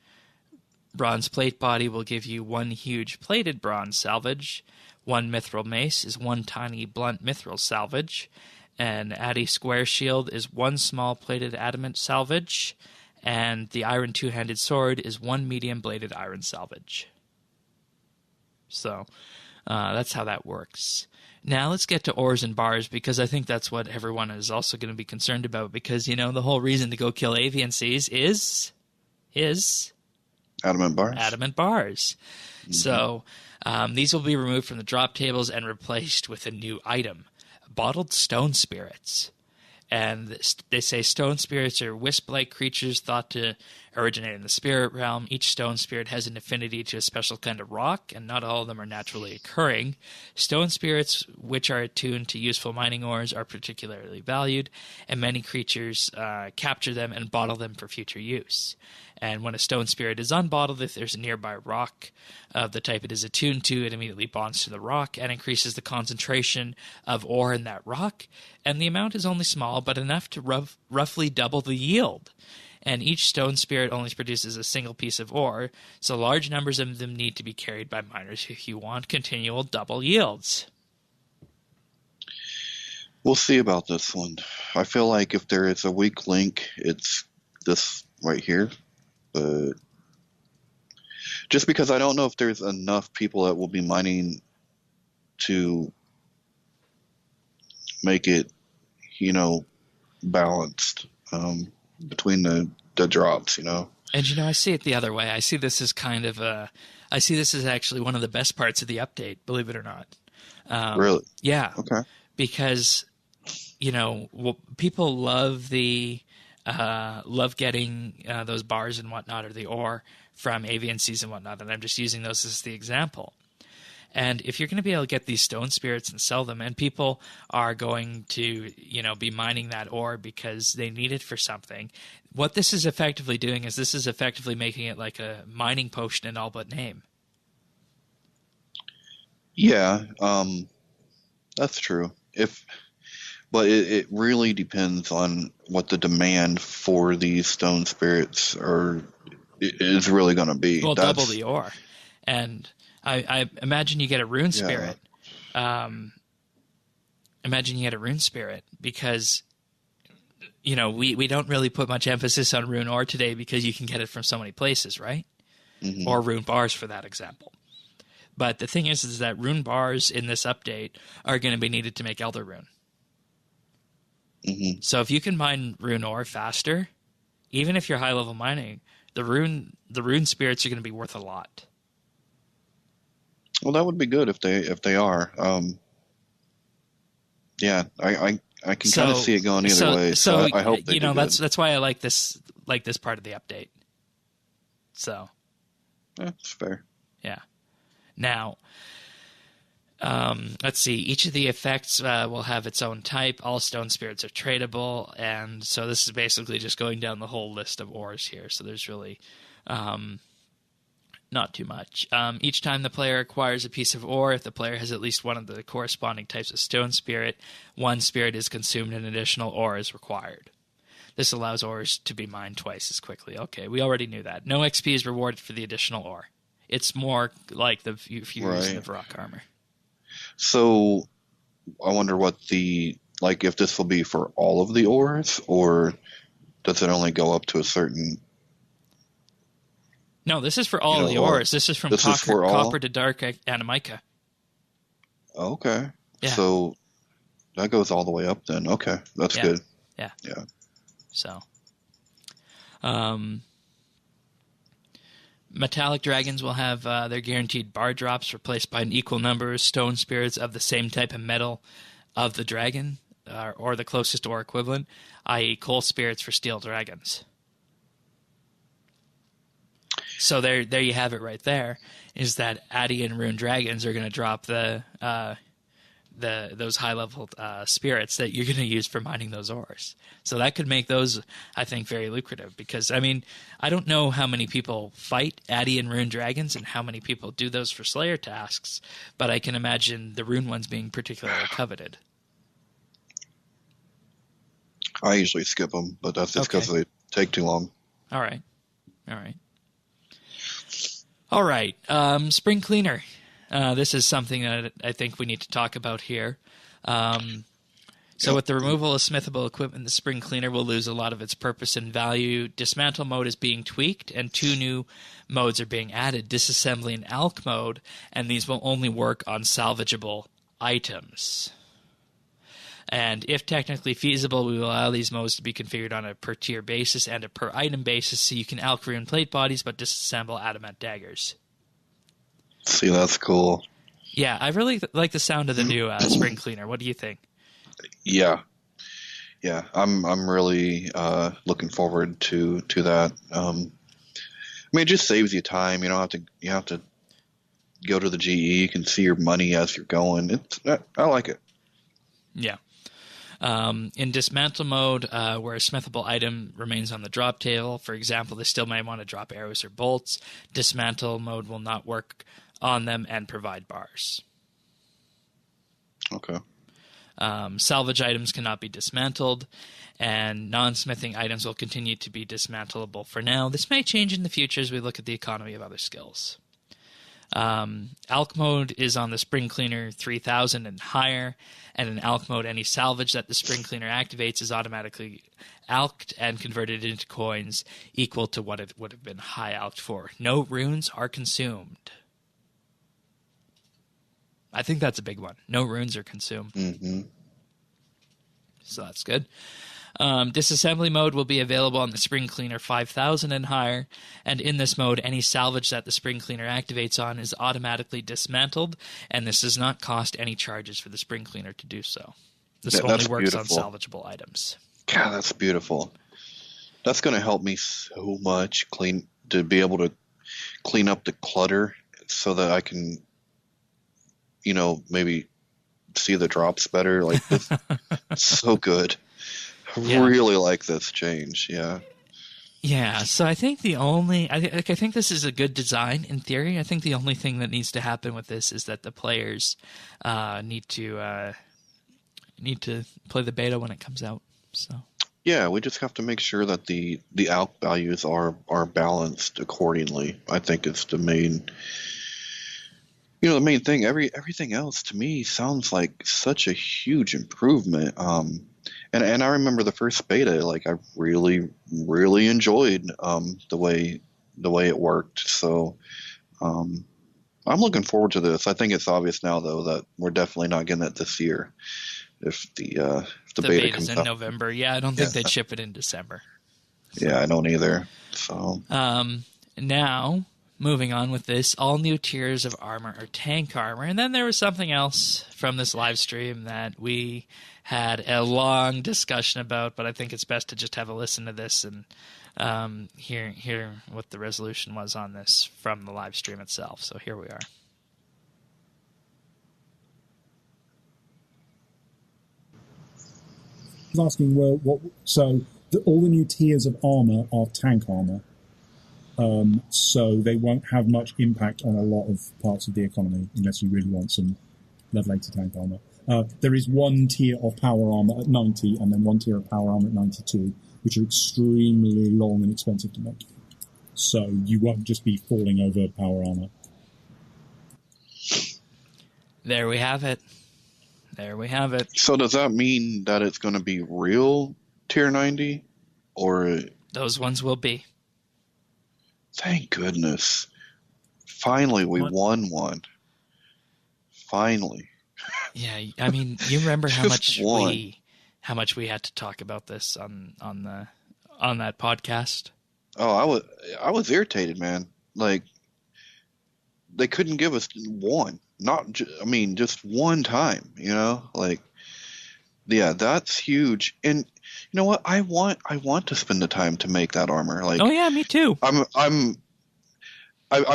Bronze plate body will give you 1 huge plated bronze salvage. 1 mithril mace is 1 tiny blunt mithril salvage. An Addy square shield is 1 small plated adamant salvage. And the iron two-handed sword is 1 medium bladed iron salvage. So that's how that works. Now let's get to ores and bars, because I think that's what everyone is also going to be concerned about, because, the whole reason to go kill avian seas is adamant bars. Mm-hmm. So these will be removed from the drop tables and replaced with a new item, bottled stone spirits. And they say stone spirits are wisp-like creatures thought to originate in the spirit realm. Each stone spirit has an affinity to a special kind of rock, and not all of them are naturally occurring. Stone spirits, which are attuned to useful mining ores, are particularly valued, and many creatures capture them and bottle them for future use. And when a stone spirit is unbottled, if there's a nearby rock of the type it is attuned to, it immediately bonds to the rock and increases the concentration of ore in that rock. And the amount is only small, but enough to roughly double the yield. And each stone spirit only produces a single piece of ore, so large numbers of them need to be carried by miners if you want continual double yields. We'll see about this one. I feel like if there is a weak link, it's this right here. But just because I don't know if there's enough people that will be mining to make it, balanced. Between the drops, And I see it the other way. I see this as I see this as actually one of the best parts of the update, believe it or not. Really? Yeah. Okay. Because, people love love getting those bars and whatnot, or the ore from avian seeds and whatnot, and I'm just using those as the example. And if you're going to be able to get these stone spirits and sell them, and people are going to, be mining that ore because they need it for something, what this is effectively doing is this is effectively making it like a mining potion in all but name. Yeah, that's true. But it really depends on what the demand for these stone spirits is really going to be. Well, double the ore. And I imagine you get a rune spirit. Yeah. Imagine you get a rune spirit because, we don't really put much emphasis on rune ore today because you can get it from so many places, right? Mm-hmm. Or rune bars for that example. But the thing is that rune bars in this update are going to be needed to make Elder Rune. Mm-hmm. So if you can mine rune ore faster, even if you're high level mining, the rune spirits are going to be worth a lot. Well, that would be good if they are. Yeah, I can kind of see it going either way. So I hope they do good. That's why I like this part of the update. So, that's fair. Yeah. Now, let's see. Each of the effects will have its own type. All stone spirits are tradable, and so this is basically just going down the whole list of ores here. So there's really not too much. Each time the player acquires a piece of ore, if the player has at least one of the corresponding types of stone spirit, one spirit is consumed and additional ore is required. This allows ores to be mined twice as quickly. Okay, we already knew that. No XP is rewarded for the additional ore. It's more like if you're using the rock armor. So I wonder if this will be for all of the ores, or does it only go up to a certain... No, this is for all of the ores. This is from copper to dark animica. Okay. Yeah. So that goes all the way up then. Okay, that's good. Yeah. Yeah. So, metallic dragons will have their guaranteed bar drops replaced by an equal number of stone spirits of the same type of metal of the dragon, or the closest ore equivalent, i.e. coal spirits for steel dragons. So there you have it right there, is that Addy and Rune Dragons are going to drop those high-level spirits that you're going to use for mining those ores. So that could make those, I think, very lucrative because, I don't know how many people fight Addy and Rune Dragons and how many people do those for Slayer tasks, but I can imagine the Rune ones being particularly coveted. I usually skip them, but that's just because they take too long. All right. Spring cleaner. This is something that I think we need to talk about here. With the removal of smithable equipment, the spring cleaner will lose a lot of its purpose and value. Dismantle mode is being tweaked, and 2 new modes are being added, disassembly and alch mode, and these will only work on salvageable items. And if technically feasible, we will allow these modes to be configured on a per-tier basis and a per-item basis, so you can alch rune plate bodies but disassemble adamant daggers. See, that's cool. Yeah, I really like the sound of the new spring cleaner. What do you think? Yeah, I'm really looking forward to that. It just saves you time. You don't have to go to the GE. You can see your money as you're going. I like it. Yeah. In dismantle mode, where a smithable item remains on the drop table, for example, they still may want to drop arrows or bolts, dismantle mode will not work on them and provide bars. Okay. Salvage items cannot be dismantled, and non-smithing items will continue to be dismantleable for now. This may change in the future as we look at the economy of other skills. Alch mode is on the Spring Cleaner 3000 and higher, and in Alch mode, any salvage that the Spring Cleaner activates is automatically alched and converted into coins equal to what it would have been high alched for. No runes are consumed. I think that's a big one. No runes are consumed. Mm-hmm. So that's good. Disassembly mode will be available on the Spring Cleaner 5000 and higher, and in this mode, any salvage that the Spring Cleaner activates on is automatically dismantled, and this does not cost any charges for the Spring Cleaner to do so. This only works beautiful. On salvageable items. God, that's beautiful. That's going to help me so much to be able to clean up the clutter so that I can, maybe see the drops better. Like, this, so good. I really like this change. Yeah. Yeah. So I think I think this is a good design in theory. I think the only thing that needs to happen with this is that the players need to play the beta when it comes out. So. Yeah, we just have to make sure that the alch values are balanced accordingly. I think it's the main. The main thing. Everything else to me sounds like such a huge improvement. And I remember the first beta, like I really, really enjoyed the way it worked. So I'm looking forward to this. I think it's obvious now, though, that we're definitely not getting it this year. If the beta comes in out. November, I don't think they'd ship it in December. So. Yeah, I don't either. So now. Moving on with this, all new tiers of armor are tank armor. And then there was something else from this live stream that we had a long discussion about, but I think it's best to just have a listen to this and hear what the resolution was on this from the live stream itself. So here we are. I was asking, well, all the new tiers of armor are tank armor. So they won't have much impact on a lot of parts of the economy unless you really want some level 80 tank armor. There is one tier of power armor at 90 and then one tier of power armor at 92, which are extremely long and expensive to make. So you won't just be falling over power armor. There we have it. So does that mean that it's going to be real tier 90? Or those ones will be. Thank goodness. Finally, we won one. Finally. Yeah, I mean, you remember how much we had to talk about this on that podcast? Oh, I was irritated, man. Like, they couldn't give us one. Just one time, Like, yeah, that's huge. And you know what? I want to spend the time to make that armor. Like, oh yeah, me too. I'm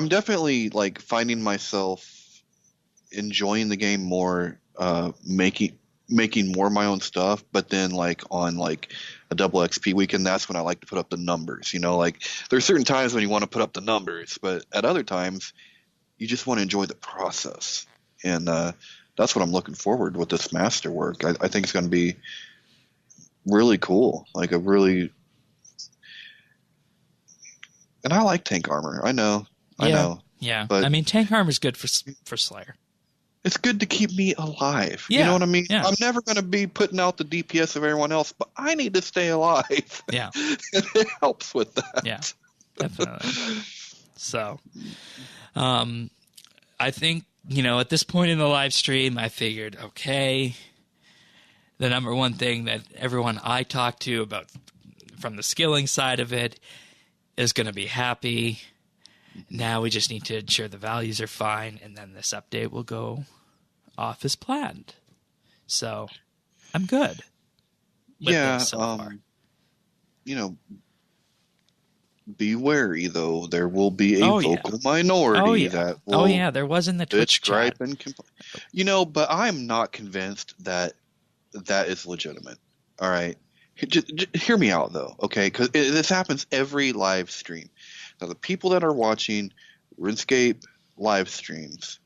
definitely like finding myself enjoying the game more, making more of my own stuff. But then like on like a double XP weekend, that's when I like to put up the numbers. Like there's certain times when you want to put up the numbers, but at other times you just want to enjoy the process. And that's what I'm looking forward with this masterwork. I think it's going to be really cool. Like and I like tank armor. I know. Yeah. But I mean, tank armor is good for Slayer. It's good to keep me alive. Yeah. You know what I mean? Yeah. I'm never going to be putting out the DPS of everyone else, but I need to stay alive. Yeah. It helps with that. Yeah, definitely. So, I think, at this point in the live stream, I figured, okay, the number one thing that everyone I talk to about from the skilling side of it is going to be happy. Now we just need to ensure the values are fine, and then this update will go off as planned. So I'm good. So far. Be wary, though. There will be a vocal minority that will there was in the Twitch chat. And but I'm not convinced that that is legitimate. All right. Just hear me out, though, okay? Because this happens every live stream. Now, the people that are watching RuneScape live streams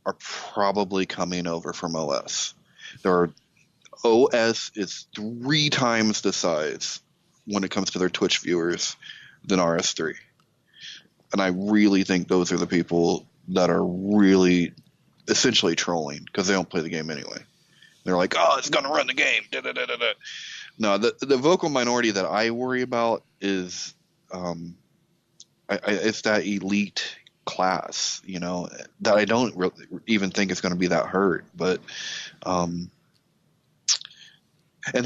are probably coming over from OS. OS is 3 times the size when it comes to their Twitch viewers than RS3. And I really think those are the people that are really essentially trolling because they don't play the game anyway. They're like, oh, it's going to run the game. Da, da, da, da, da. No, the vocal minority that I worry about is it's that elite class, that I don't really even think is going to be that hurt. But and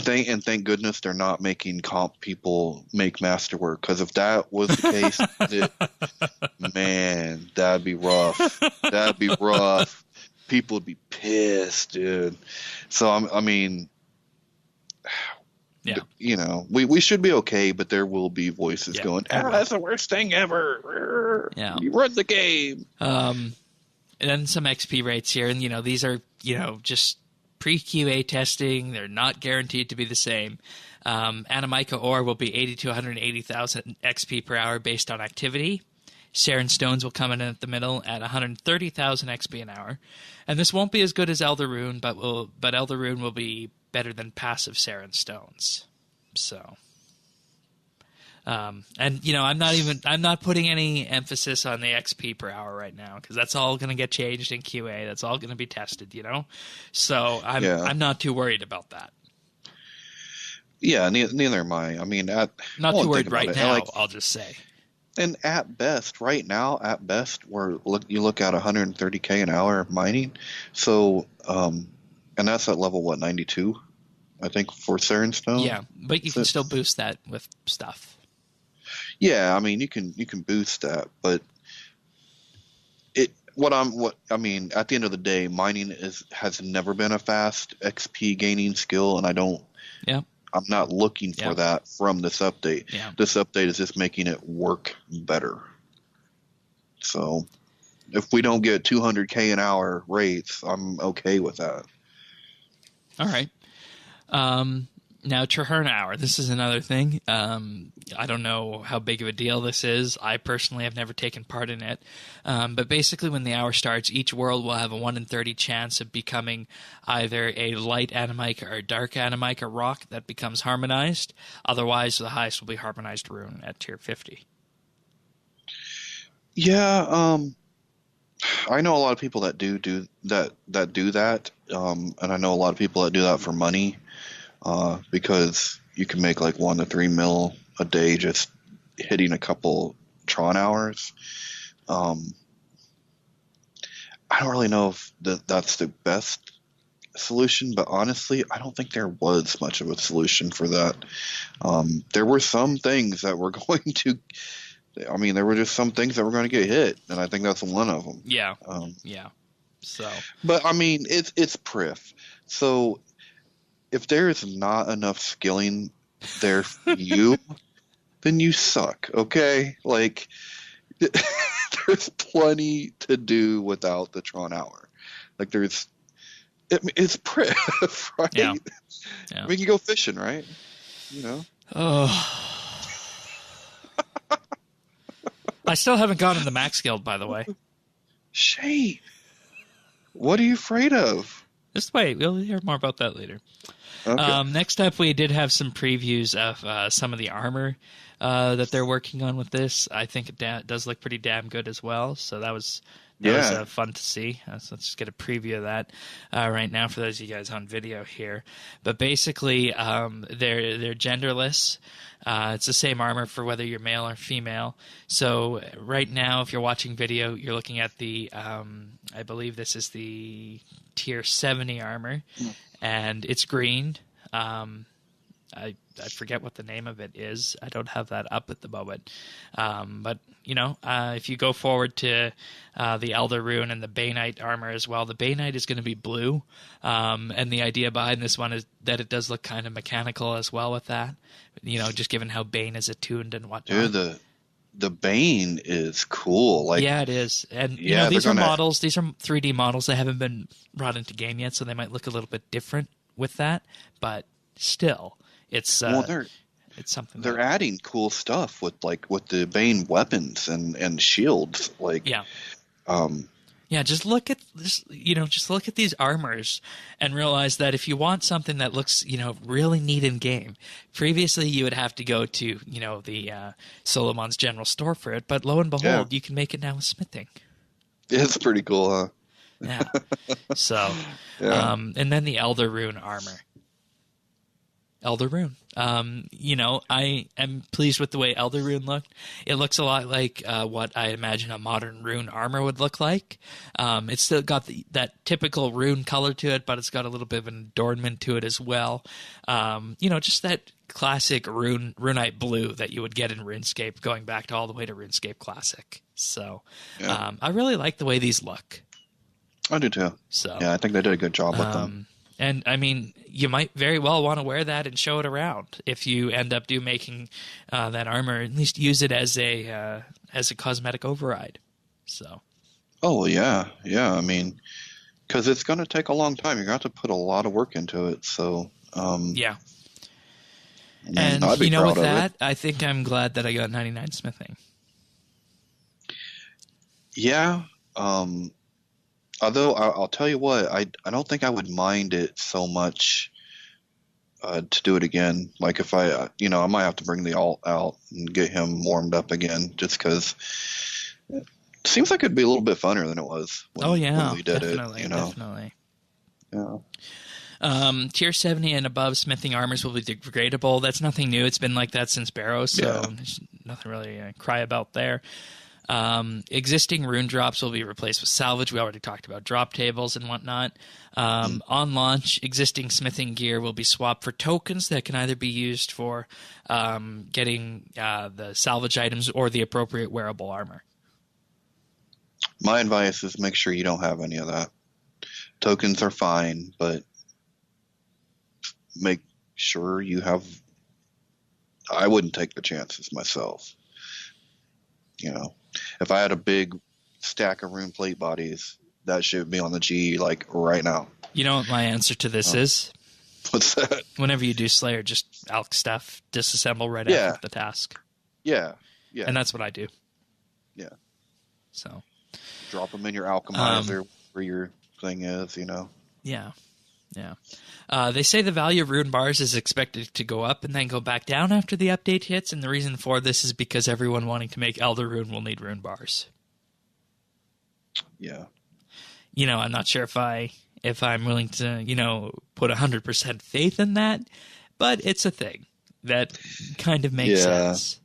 thank goodness they're not making comp people make masterwork, because if that was the case, man, that'd be rough. That'd be rough. People would be pissed, dude. So I mean, yeah, we should be okay, but there will be voices going, that's the worst thing ever. Yeah, you run the game. And then some XP rates here, and these are just pre-QA testing. They're not guaranteed to be the same. Anamika ore will be 80 to 180,000 XP per hour based on activity. Saren stones will come in at the middle at 130,000 XP an hour. And this won't be as good as Elder Rune, but Elder Rune will be better than passive Saren stones. So, and I'm not putting any emphasis on the XP per hour right now, because that's all going to get changed in QA. That's all going to be tested, So I'm not too worried about that. Yeah, neither am I. I mean, not too worried right now. I'll just say. And at best, right now, you look at 130K an hour of mining. So, and that's at level 92, I think, for Saren Stone. Yeah, but you can still boost that with stuff. Yeah, I mean, you can boost that, but at the end of the day, mining has never been a fast XP gaining skill, and I'm not looking for that from this update. Yeah. This update is just making it work better. So if we don't get 200K an hour rates, I'm okay with that. All right. Now, Traherna hour. This is another thing. I don't know how big of a deal this is. I personally have never taken part in it. But basically, when the hour starts, each world will have a 1 in 30 chance of becoming either a light Anamika or dark Anamika rock that becomes harmonized. Otherwise, the highest will be harmonized rune at tier 50. Yeah, I know a lot of people that do that. And I know a lot of people that do that for money. Because you can make like 1 to 3 mil a day just hitting a couple Tron hours. I don't really know if that's the best solution, but honestly, I don't think there was much of a solution for that. There were some things that were going to, there were just some things that were going to get hit, and I think that's one of them. Yeah. So, but it's Prif, so. If there is not enough skilling there for you, then you suck, okay? Like, there's plenty to do without the Tron hour. Like, it's Prif, right? Yeah. We can go fishing, right? Oh. I still haven't gotten the Max Guild, by the way. Shane, what are you afraid of? Just wait. We'll hear more about that later. Okay. Next up, we did have some previews of some of the armor that they're working on with this. I think it does look pretty damn good as well. So that was fun to see. So let's just get a preview of that right now for those of you guys on video here. But basically, they're genderless. It's the same armor for whether you're male or female. So right now, if you're watching video, you're looking at the, I believe this is the tier 70 armor, and it's green. I forget what the name of it is. I don't have that up at the moment. But, if you go forward to the Elder Rune and the Bainite armor as well, the Bainite is going to be blue. And the idea behind this one is that it does look kind of mechanical as well with that. Just given how Bane is attuned and whatnot. Dude, the Bane is cool. Like, yeah, it is. And, these are models. These are 3D models. They haven't been brought into game yet, so they might look a little bit different with that, but still, it's something. They're adding cool stuff with the Bane weapons and shields. Just look at these armors and realize that if you want something that looks, really neat in game, previously you would have to go to, the Solomon's General Store for it, but lo and behold, you can make it now with smithing. It's pretty cool, huh? Yeah. So, and then the Elder Rune armor. Elder Rune. I am pleased with the way Elder Rune looked. It looks a lot like what I imagine a modern Rune armor would look like. It's still got that typical Rune color to it, but it's got a little bit of an adornment to it as well. Just that classic Runite blue that you would get in RuneScape, going back to all the way to RuneScape Classic. So I really like the way these look. I do too. So I think they did a good job with them. And I mean, you might very well want to wear that and show it around if you end up making that armor. At least use it as a cosmetic override. So. Oh yeah. I mean, because it's going to take a long time. You're going to have to put a lot of work into it. So. Yeah. And with that, I think I'm glad that I got 99 smithing. Yeah. Although I'll tell you what, I don't think I would mind it so much to do it again. Like if I might have to bring the alt out and get him warmed up again, just because it seems like it'd be a little bit funner than it was when we did definitely, it. Definitely. Yeah. Tier 70 and above smithing armors will be degradable. That's nothing new. It's been like that since Barrow, so there's nothing really to cry about there. Existing rune drops will be replaced with salvage. We already talked about drop tables and whatnot. On launch, existing smithing gear will be swapped for tokens that can either be used for getting the salvage items or the appropriate wearable armor. My advice is make sure you don't have any of that. Tokens are fine, but make sure you have... I wouldn't take the chances myself. If I had a big stack of rune plate bodies, that should be on the G right now. You know what my answer to this is? What's that? Whenever you do Slayer, just alch stuff, disassemble right after the task. Yeah. And that's what I do. Yeah. So. Drop them in your alchemizer where your thing is, Yeah. They say the value of rune bars is expected to go up and then go back down after the update hits, and the reason for this is because everyone wanting to make Elder Rune will need rune bars. Yeah. I'm not sure if I'm willing to, put 100% faith in that, but it's a thing that kind of makes sense.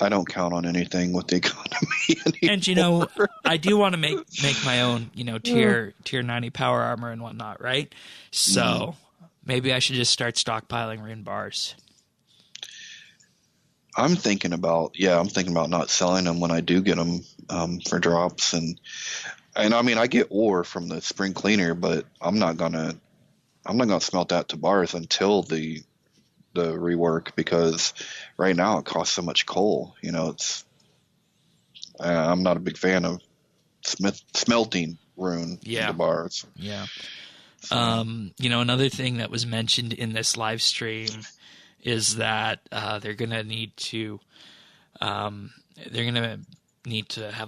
I don't count on anything with the economy anymore. And, I do want to make my own, tier 90 power armor and whatnot, right? So maybe I should just start stockpiling rune bars. I'm thinking about not selling them when I do get them for drops. And I mean, I get ore from the spring cleaner, but I'm not gonna smelt that to bars until the rework, because right now it costs so much coal. I'm not a big fan of smelting rune into bars. Yeah. So. Another thing that was mentioned in this live stream is that they're gonna need to have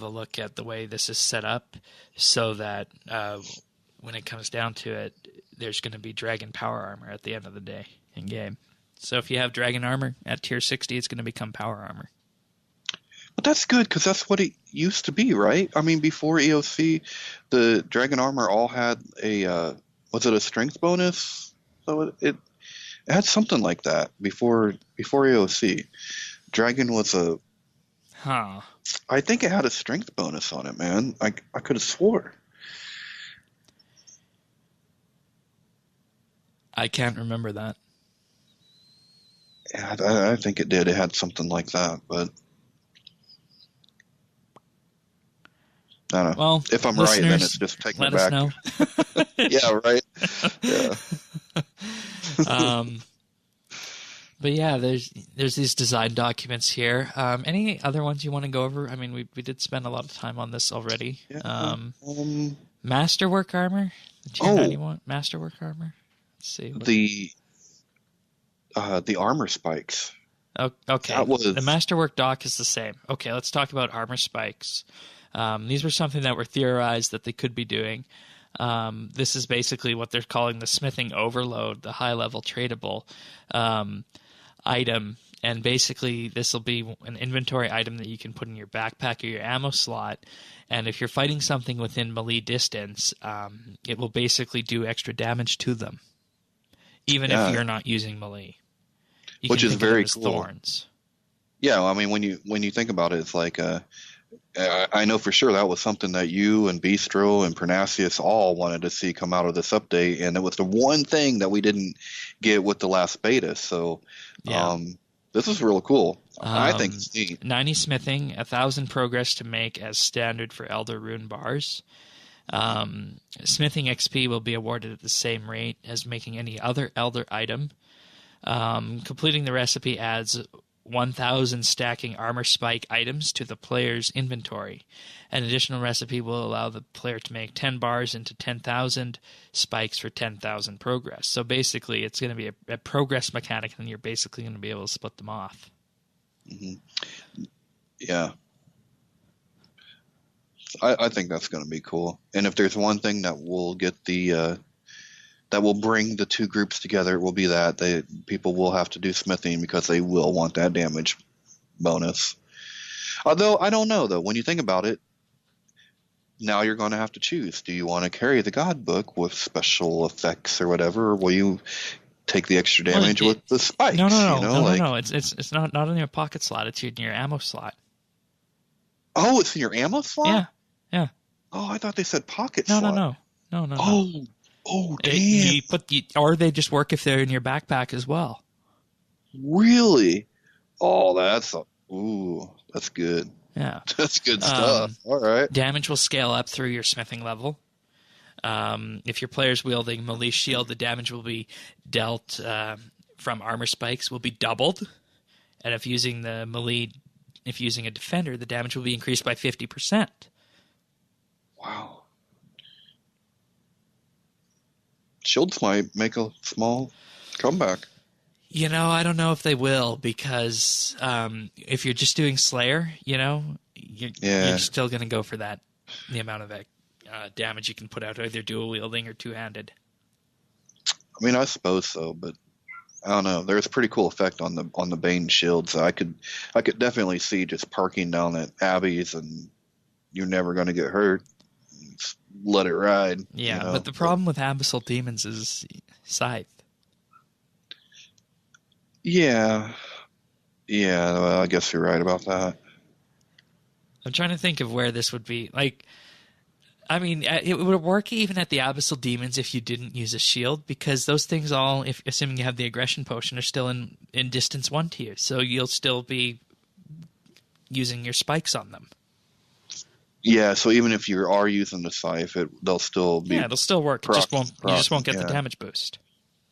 a look at the way this is set up, so that when it comes down to it, there's going to be dragon power armor at the end of the day in game. So if you have dragon armor at tier 60, it's going to become power armor. But that's good, because that's what it used to be, right? I mean, before EOC, the dragon armor all had was it a strength bonus? So it had something like that before EOC. Dragon was a... Huh. I think it had a strength bonus on it, man. I could have swore. I can't remember that. Yeah, I think it did. It had something like that, but I don't know. Well, if I'm right, then it's just taking it back. Let us know. Yeah, right. Yeah. But yeah, there's these design documents here. Any other ones you want to go over? I mean, we did spend a lot of time on this already. Yeah, Masterwork armor, the tier 91 Masterwork armor. Let's see the armor spikes. Oh, okay, the Masterwork dock is the same. Okay, let's talk about armor spikes. These were something that were theorized that they could be doing. This is basically what they're calling the smithing overload, the high-level tradable item. And basically, this will be an inventory item that you can put in your backpack or your ammo slot. And if you're fighting something within melee distance, it will basically do extra damage to them, even if you're not using melee. Which is very cool. Thorns. Yeah, I mean, when you think about it, it's like I know for sure that was something that you and Bistro and Pernasius all wanted to see come out of this update, and it was the one thing that we didn't get with the last beta. So, this is really cool. I think it's neat. 90 smithing, 1,000 progress to make as standard for Elder Rune bars. Smithing XP will be awarded at the same rate as making any other Elder item. Completing the recipe adds 1,000 stacking armor spike items to the player's inventory. An additional recipe will allow the player to make 10 bars into 10,000 spikes for 10,000 progress. So basically, it's going to be a progress mechanic, and you're basically going to be able to split them off. Mm-hmm. Yeah. I think that's going to be cool. And if there's one thing that will get that will bring the two groups together, it will be that people will have to do smithing because they will want that damage bonus. Although, I don't know, though. When you think about it, now you're going to have to choose. Do you want to carry the God Book with special effects or whatever, or will you take the extra damage with the spikes? No. It's not in your pocket slot. It's in your ammo slot. Oh, it's in your ammo slot? Yeah. Oh, I thought they said pocket slot. No. Oh, damn. Or they just work if they're in your backpack as well. Really? Oh, that's good. Yeah. That's good stuff. All right. Damage will scale up through your smithing level. If your player's wielding melee shield, the damage will be dealt from armor spikes will be doubled. And if using a defender, the damage will be increased by 50%. Wow. Shields might make a small comeback. I don't know if they will, because if you're just doing Slayer, you're still going to go for the amount of damage you can put out, either dual wielding or two-handed. I mean, I suppose so, but I don't know. There's a pretty cool effect on the Bane shields. I could definitely see just parking down at Abbey's and you're never going to get hurt. Just let it ride. Yeah, but the problem with Abyssal Demons is Scythe. Yeah, well, I guess you're right about that. I'm trying to think of where this would be. I mean, it would work even at the Abyssal Demons if you didn't use a shield, because those things all, assuming you have the aggression potion, are still in distance 1 to you. So you'll still be using your spikes on them. Yeah, so even if you are using the scythe, they'll still be... Yeah, it'll still work. You just won't get the damage boost.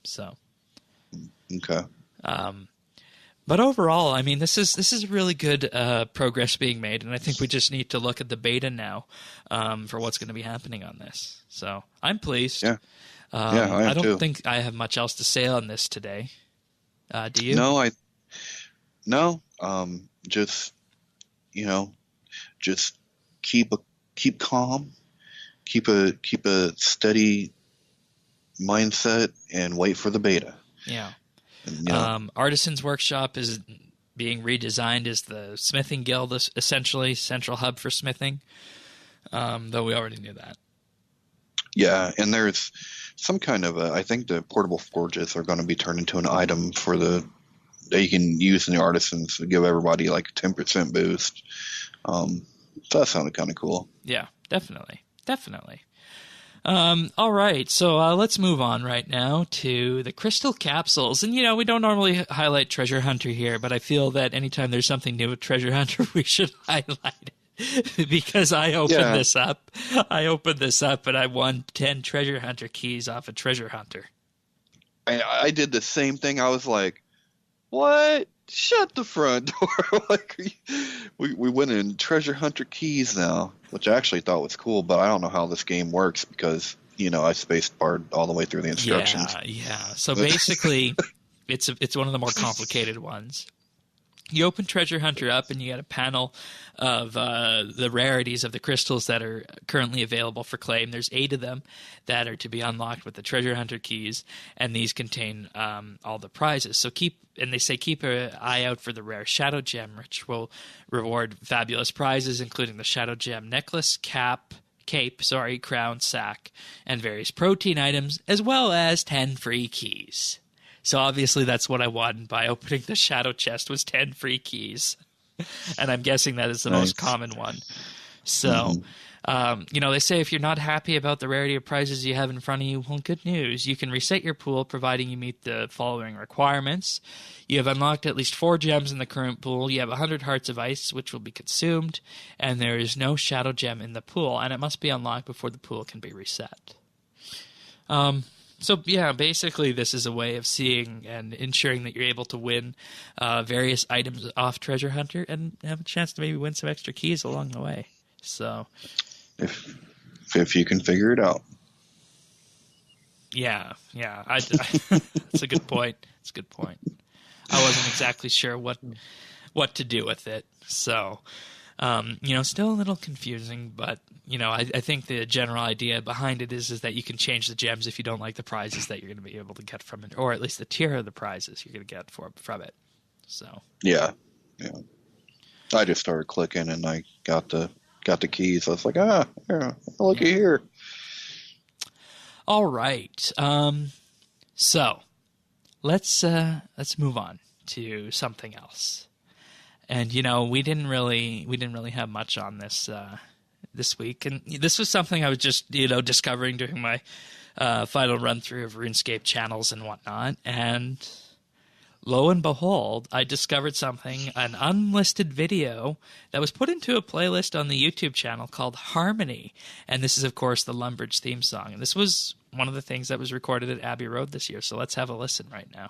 So... Okay. But overall, I mean, this is really good progress being made, and I think we just need to look at the beta now for what's going to be happening on this. So I'm pleased. Yeah, I don't too. think I have much else to say on this today. Do you? No. Just keep calm, keep a steady mindset, and wait for the beta. Yeah. Artisan's Workshop is being redesigned as the smithing guild, essentially central hub for smithing, though we already knew that. Yeah, and there's some kind of I think the portable forges are going to be turned into an item that you can use in the Artisans to give everybody like a 10% boost. So that sounded kind of cool. Yeah, definitely. All right, so let's move on right now to the crystal capsules. And, we don't normally highlight Treasure Hunter here, but I feel that anytime there's something new with Treasure Hunter, we should highlight it. Because I opened this up, and I won 10 Treasure Hunter keys off of Treasure Hunter. I did the same thing. I was like, What? Shut the front door! We went in treasure hunter keys now, which I actually thought was cool, but I don't know how this game works because I spaced barred all the way through the instructions. Yeah. So basically, it's one of the more complicated ones. You open Treasure Hunter up, and you get a panel of the rarities of the crystals that are currently available for claim. There's 8 of them that are to be unlocked with the Treasure Hunter keys, and these contain all the prizes. So keep an eye out for the rare Shadow Gem, which will reward fabulous prizes, including the Shadow Gem necklace, cape, crown, sack, and various protein items, as well as 10 free keys. So obviously that's what I won by opening the shadow chest was 10 free keys. And I'm guessing that is the most common one. So, they say if you're not happy about the rarity of prizes you have in front of you, well, good news. You can reset your pool providing you meet the following requirements. You have unlocked at least 4 gems in the current pool. You have 100 hearts of ice, which will be consumed. And there is no shadow gem in the pool. And it must be unlocked before the pool can be reset. So, yeah, basically this is a way of seeing and ensuring that you're able to win various items off Treasure Hunter and have a chance to maybe win some extra keys along the way. So, if you can figure it out. Yeah. That's a good point. It's a good point. I wasn't exactly sure what to do with it. So, still a little confusing, but I think the general idea behind it is that you can change the gems if you don't like the prizes that you're going to be able to get from it, or at least the tier of the prizes you're going to get from it. So yeah. I just started clicking and I got the keys. I was like, here, looky here. All right. So let's move on to something else. And we didn't really have much on this week, and this was something I was just discovering during my final run through of RuneScape channels and whatnot. And lo and behold, I discovered an unlisted video that was put into a playlist on the YouTube channel called Harmony, and this is of course the Lumbridge theme song. And this was one of the things that was recorded at Abbey Road this year. So let's have a listen right now.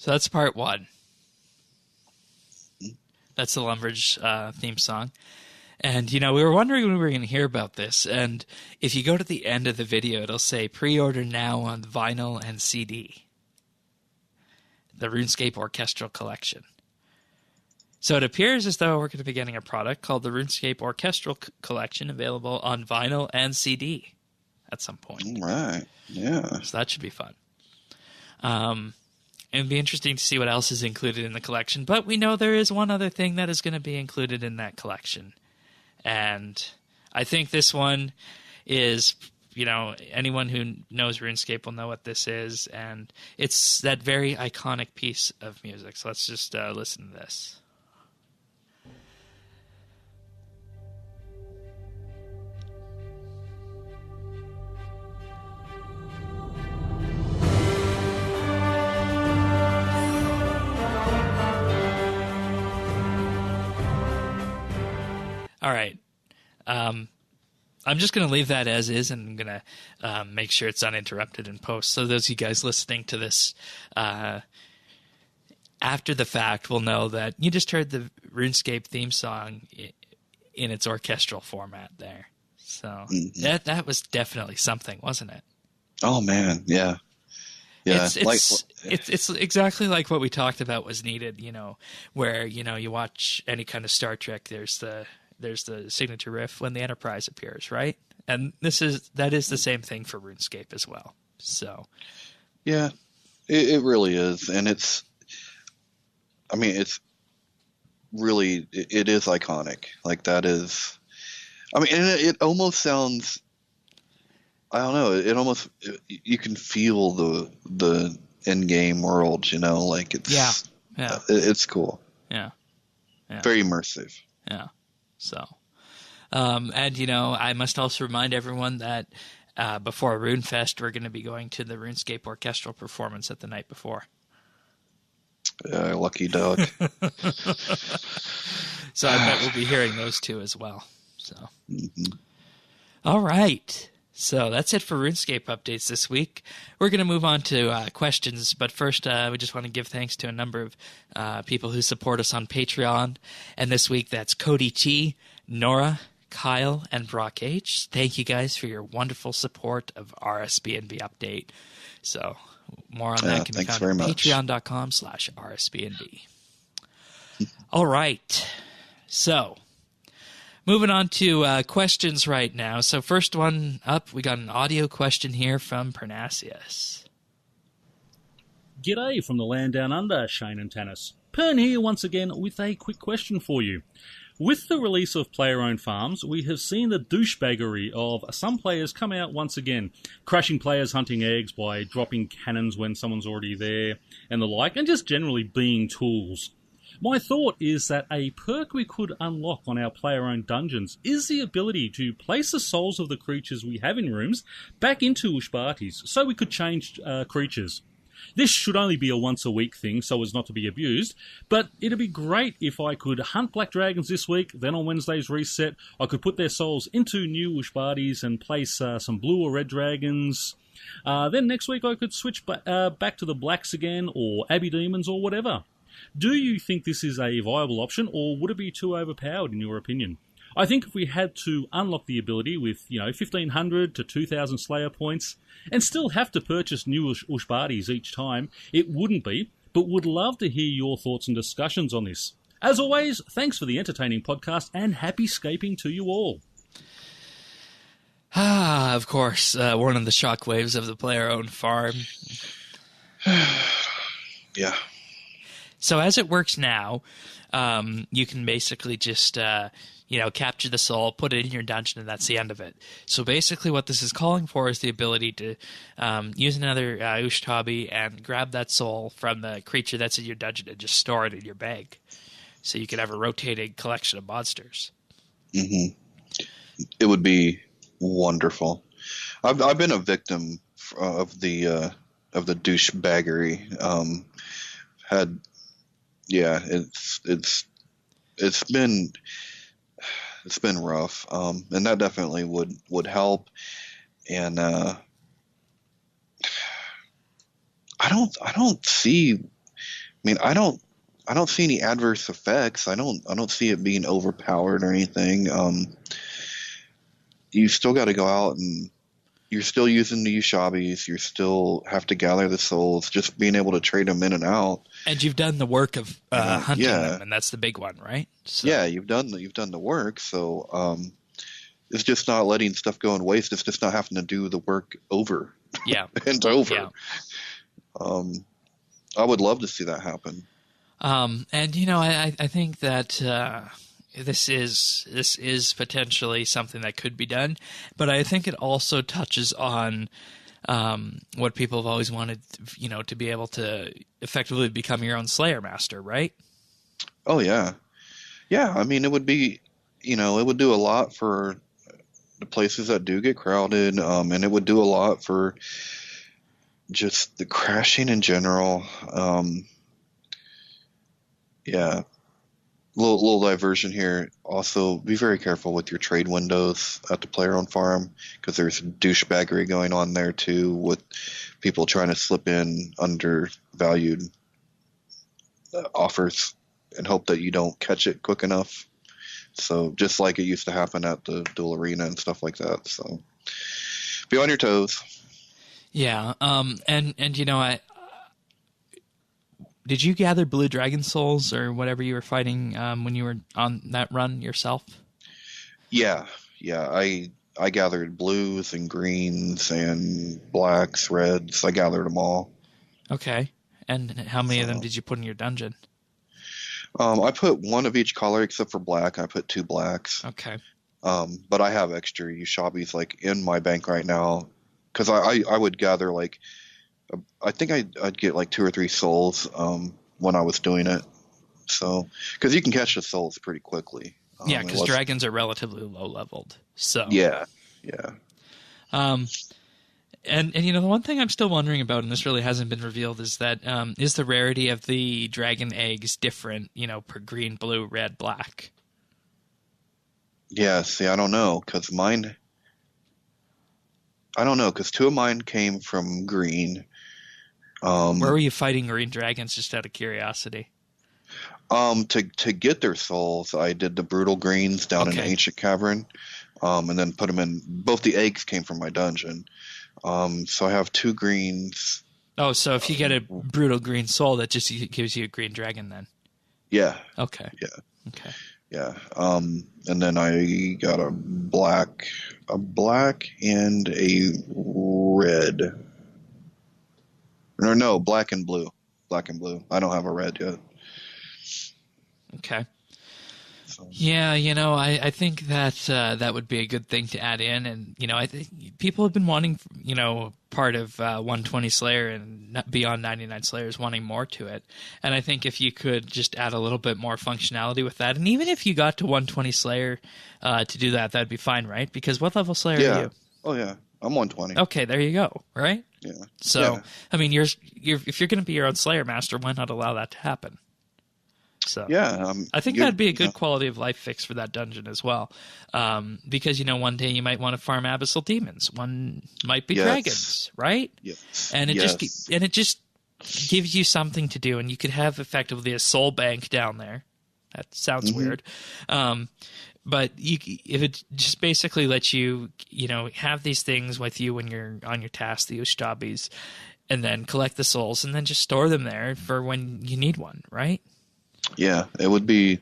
So that's part 1. That's the Lumbridge theme song. And, we were wondering when we were going to hear about this. And if you go to the end of the video, it'll say pre-order now on vinyl and CD. The RuneScape Orchestral Collection. So it appears as though we're going to be getting a product called the RuneScape Orchestral Collection available on vinyl and CD at some point. All right. Yeah. So that should be fun. It'd be interesting to see what else is included in the collection, but we know there is one other thing that is going to be included in that collection. And I think this one is, anyone who knows RuneScape will know what this is, and it's that very iconic piece of music. So let's just listen to this. All right. I'm just going to leave that as is, and I'm going to make sure it's uninterrupted in post. So those of you guys listening to this after the fact will know that you just heard the RuneScape theme song in its orchestral format there. So that was definitely something, wasn't it? Oh man, yeah. Yeah, it's exactly like what we talked about was needed, where, you watch any kind of Star Trek, there's the signature riff when the Enterprise appears, right? And that is the same thing for RuneScape as well. So yeah, it really is. And it's really, it is iconic. Like that is, and it almost sounds, I don't know. It almost, you can feel the end game world, like it's it's cool. Yeah. Very immersive. Yeah. So, and I must also remind everyone that before RuneFest, we're going to be going to the RuneScape orchestral performance at the night before. Lucky dog. So I bet we'll be hearing those two as well. So, All right. So that's it for RuneScape updates this week. We're going to move on to questions, but first we just want to give thanks to a number of people who support us on Patreon. And this week that's Cody T, Nora, Kyle, and Brock H. Thank you guys for your wonderful support of RSBANDB Update. So more on that can be found at patreon.com/RSBANDB. All right. So moving on to questions right now. So first one up, we got an audio question here from Pernasius. G'day from the land down under, Shane and Tanis. Pern here once again with a quick question for you. With the release of player-owned farms, we have seen the douchebaggery of some players come out once again, crashing players hunting eggs by dropping cannons when someone's already there and the like, and just generally being tools. My thought is that a perk we could unlock on our player-owned dungeons is the ability to place the souls of the creatures we have in rooms back into Ushbatis, so we could change creatures. This should only be a once-a-week thing, so as not to be abused, but it'd be great if I could hunt black dragons this week, then on Wednesday's reset, I could put their souls into new Ushbatis and place some blue or red dragons. Then next week I could switch back to the blacks again, or Abbey Demons, or whatever. Do you think this is a viable option, or would it be too overpowered in your opinion? I think if we had to unlock the ability with, 1,500 to 2,000 Slayer points, and still have to purchase new Ushbatis each time, it wouldn't be, but would love to hear your thoughts and discussions on this. As always, thanks for the entertaining podcast, and happy scaping to you all. Of course, one of the shockwaves of the player-owned farm. Yeah. So as it works now, you can basically just, capture the soul, put it in your dungeon, and that's the end of it. So basically what this is calling for is the ability to use another Ushtabi and grab that soul from the creature that's in your dungeon and just store it in your bag. So you can have a rotating collection of monsters. Mm-hmm. It would be wonderful. I've been a victim of the douchebaggery. It's been rough, and that definitely would help. And I don't see any adverse effects. I don't see it being overpowered or anything. You still got to go out, and you're still using the Ushabis. You still have to gather the souls. Just being able to trade them in and out. And you've done the work of hunting them, and that's the big one, right? So. Yeah, you've done the work. So it's just not letting stuff go in waste. It's just not having to do the work over. Yeah, and over. Yeah. I would love to see that happen. And I think that this is potentially something that could be done, but I think it also touches on what people have always wanted, to be able to effectively become your own Slayer Master, right? Oh yeah. Yeah. I mean, it would be, it would do a lot for the places that do get crowded. And it would do a lot for just the crashing in general. Yeah. Little diversion here. Also, be very careful with your trade windows at the player-owned farm because there's douchebaggery going on there too, with people trying to slip in undervalued offers and hope that you don't catch it quick enough. So just like it used to happen at the dual arena and stuff like that. So be on your toes. Yeah. And you know, did you gather blue dragon souls or whatever you were fighting when you were on that run yourself? Yeah. I gathered blues and greens and blacks, reds. I gathered them all. Okay. And how many of them did you put in your dungeon? I put one of each color except for black. I put 2 blacks. Okay. But I have extra Yushabis like in my bank right now because I would gather like I think I'd get like 2 or 3 souls when I was doing it. So because you can catch the souls pretty quickly. Yeah, because dragons are relatively low leveled. So yeah. And you know, the one thing I'm still wondering about, and this really hasn't been revealed, is that is the rarity of the dragon eggs different, you know, per green, blue, red, black? Yeah, see, I don't know, because 2 of mine came from green. Where were you fighting green dragons, just out of curiosity? To get their souls, I did the brutal greens down in the ancient cavern, and then put them in. Both the eggs came from my dungeon. So I have 2 greens. Oh, so if you get a brutal green soul, that just gives you a green dragon then? Yeah. Okay. Yeah. Okay. Yeah. And then I got a black and a red. No, black and blue. Black and blue. I don't have a red yet. Okay. Yeah, you know, I think that that would be a good thing to add in, and you know, I think people have been wanting, you know, part of 120 Slayer and beyond 99 Slayers wanting more to it, and I think if you could just add a little bit more functionality with that, and even if you got to 120 Slayer to do that, that'd be fine, right? Because what level Slayer are you? Oh yeah, I'm 120. Okay, there you go. Right? Yeah. So, I mean, if you're going to be your own Slayer master, why not allow that to happen? So yeah, I think that'd be a good quality of life fix for that dungeon as well, because you know one day you might want to farm abyssal demons, one might be dragons, right? Yes. And it just gives you something to do, and you could have effectively a soul bank down there. That sounds weird, but if it just basically lets you, you know, have these things with you when you're on your task, the Ushtabis, and then collect the souls, and then just store them there for when you need one, right? Yeah, it would be.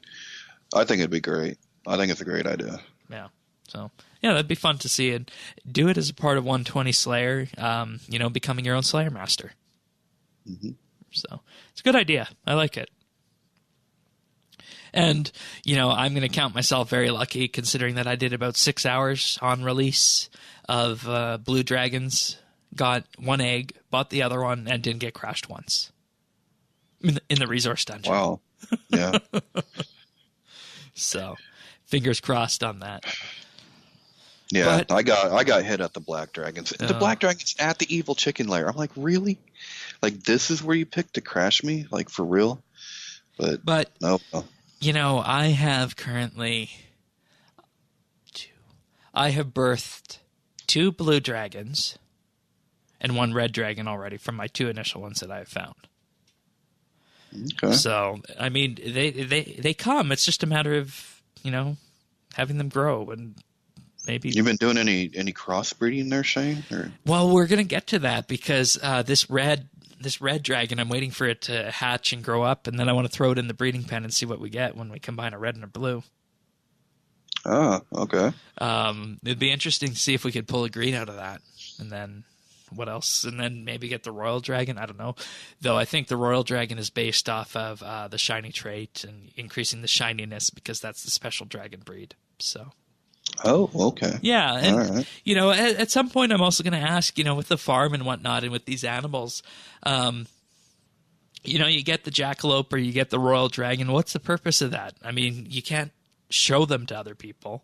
I think it'd be great. I think it's a great idea. Yeah. So yeah, that'd be fun to see, and do it as a part of 120 Slayer. You know, becoming your own Slayer master. So it's a good idea. I like it. And you know, I'm going to count myself very lucky, considering that I did about 6 hours on release of Blue Dragons. Got 1 egg, bought the other one, and didn't get crashed once in the resource dungeon. Wow. Yeah. So, fingers crossed on that. Yeah, but, I got hit at the black dragons. The black dragons at the evil chicken lair. I'm like, really? Like, this is where you picked to crash me? Like, for real? But no. You know, I have birthed 2 blue dragons and 1 red dragon already from my 2 initial ones that I have found. Okay. So, I mean, they come. It's just a matter of, you know, having them grow, and maybe. You've been doing any crossbreeding there, Shane? Or? Well, we're gonna get to that because this red dragon, I'm waiting for it to hatch and grow up, and then I want to throw it in the breeding pen and see what we get when we combine a red and a blue. Oh, okay. It'd be interesting to see if we could pull a green out of that, and then. What else? And then maybe get the Royal Dragon. I don't know. Though I think the Royal Dragon is based off of the shiny trait and increasing the shininess because that's the special dragon breed. So. Oh, okay. Yeah. And, you know, at some point I'm also going to ask, you know, with the farm and whatnot and with these animals, you know, you get the jackalope or you get the Royal Dragon. What's the purpose of that? I mean, you can't show them to other people.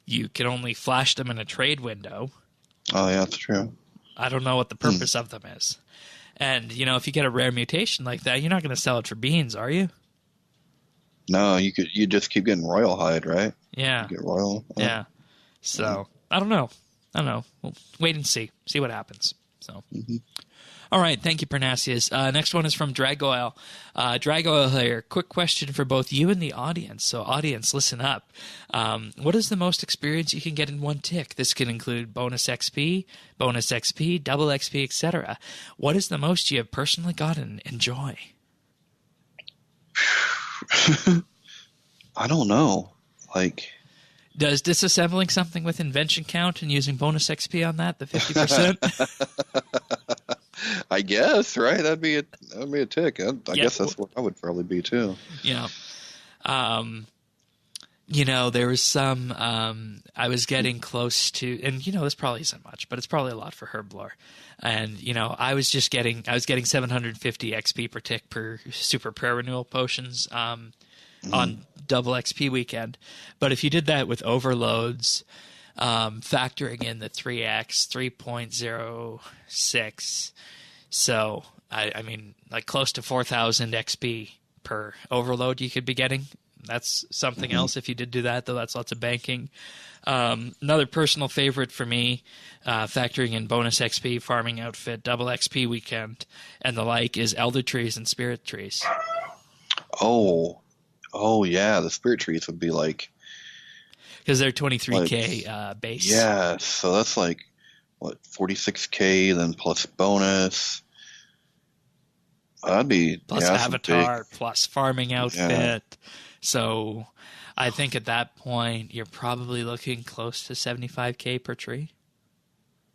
You can only flash them in a trade window. Oh, yeah, that's true. I don't know what the purpose of them is. And, you know, if you get a rare mutation like that, you're not going to sell it for beans, are you? No, you just keep getting royal hide, right? Yeah. You get royal. Yeah. So I don't know. We'll wait and see what happens. So. Mm-hmm. All right, thank you, Parnassius. Next one is from Dragoil. Dragoil here. Quick question for both you and the audience. So, audience, listen up. What is the most experience you can get in one tick? This can include bonus XP, double XP, etc. What is the most you have personally got and enjoy? I don't know. Like, does disassembling something with invention count and using bonus XP on that, the 50%? I guess, right? That'd be a tick. I guess that's what I would probably be too. Yeah. There was some I was getting close to, and this probably isn't much, but it's probably a lot for Herblore. And I was getting 750 XP per tick per super prayer renewal potions on double XP weekend. But if you did that with overloads, factoring in the 3x 3.06, so I mean like close to 4,000 XP per overload you could be getting. That's something else if you did do that, though. That's lots of banking. Another personal favorite for me, factoring in bonus XP, farming outfit, double XP weekend, and the like, is Elder Trees and Spirit Trees. Oh yeah, the Spirit Trees would be like... Because they're 23k base. Yeah, so that's like, what, 46k, then plus bonus... That'd be plus avatar, plus farming outfit. Yeah. So I think at that point you're probably looking close to 75k per tree.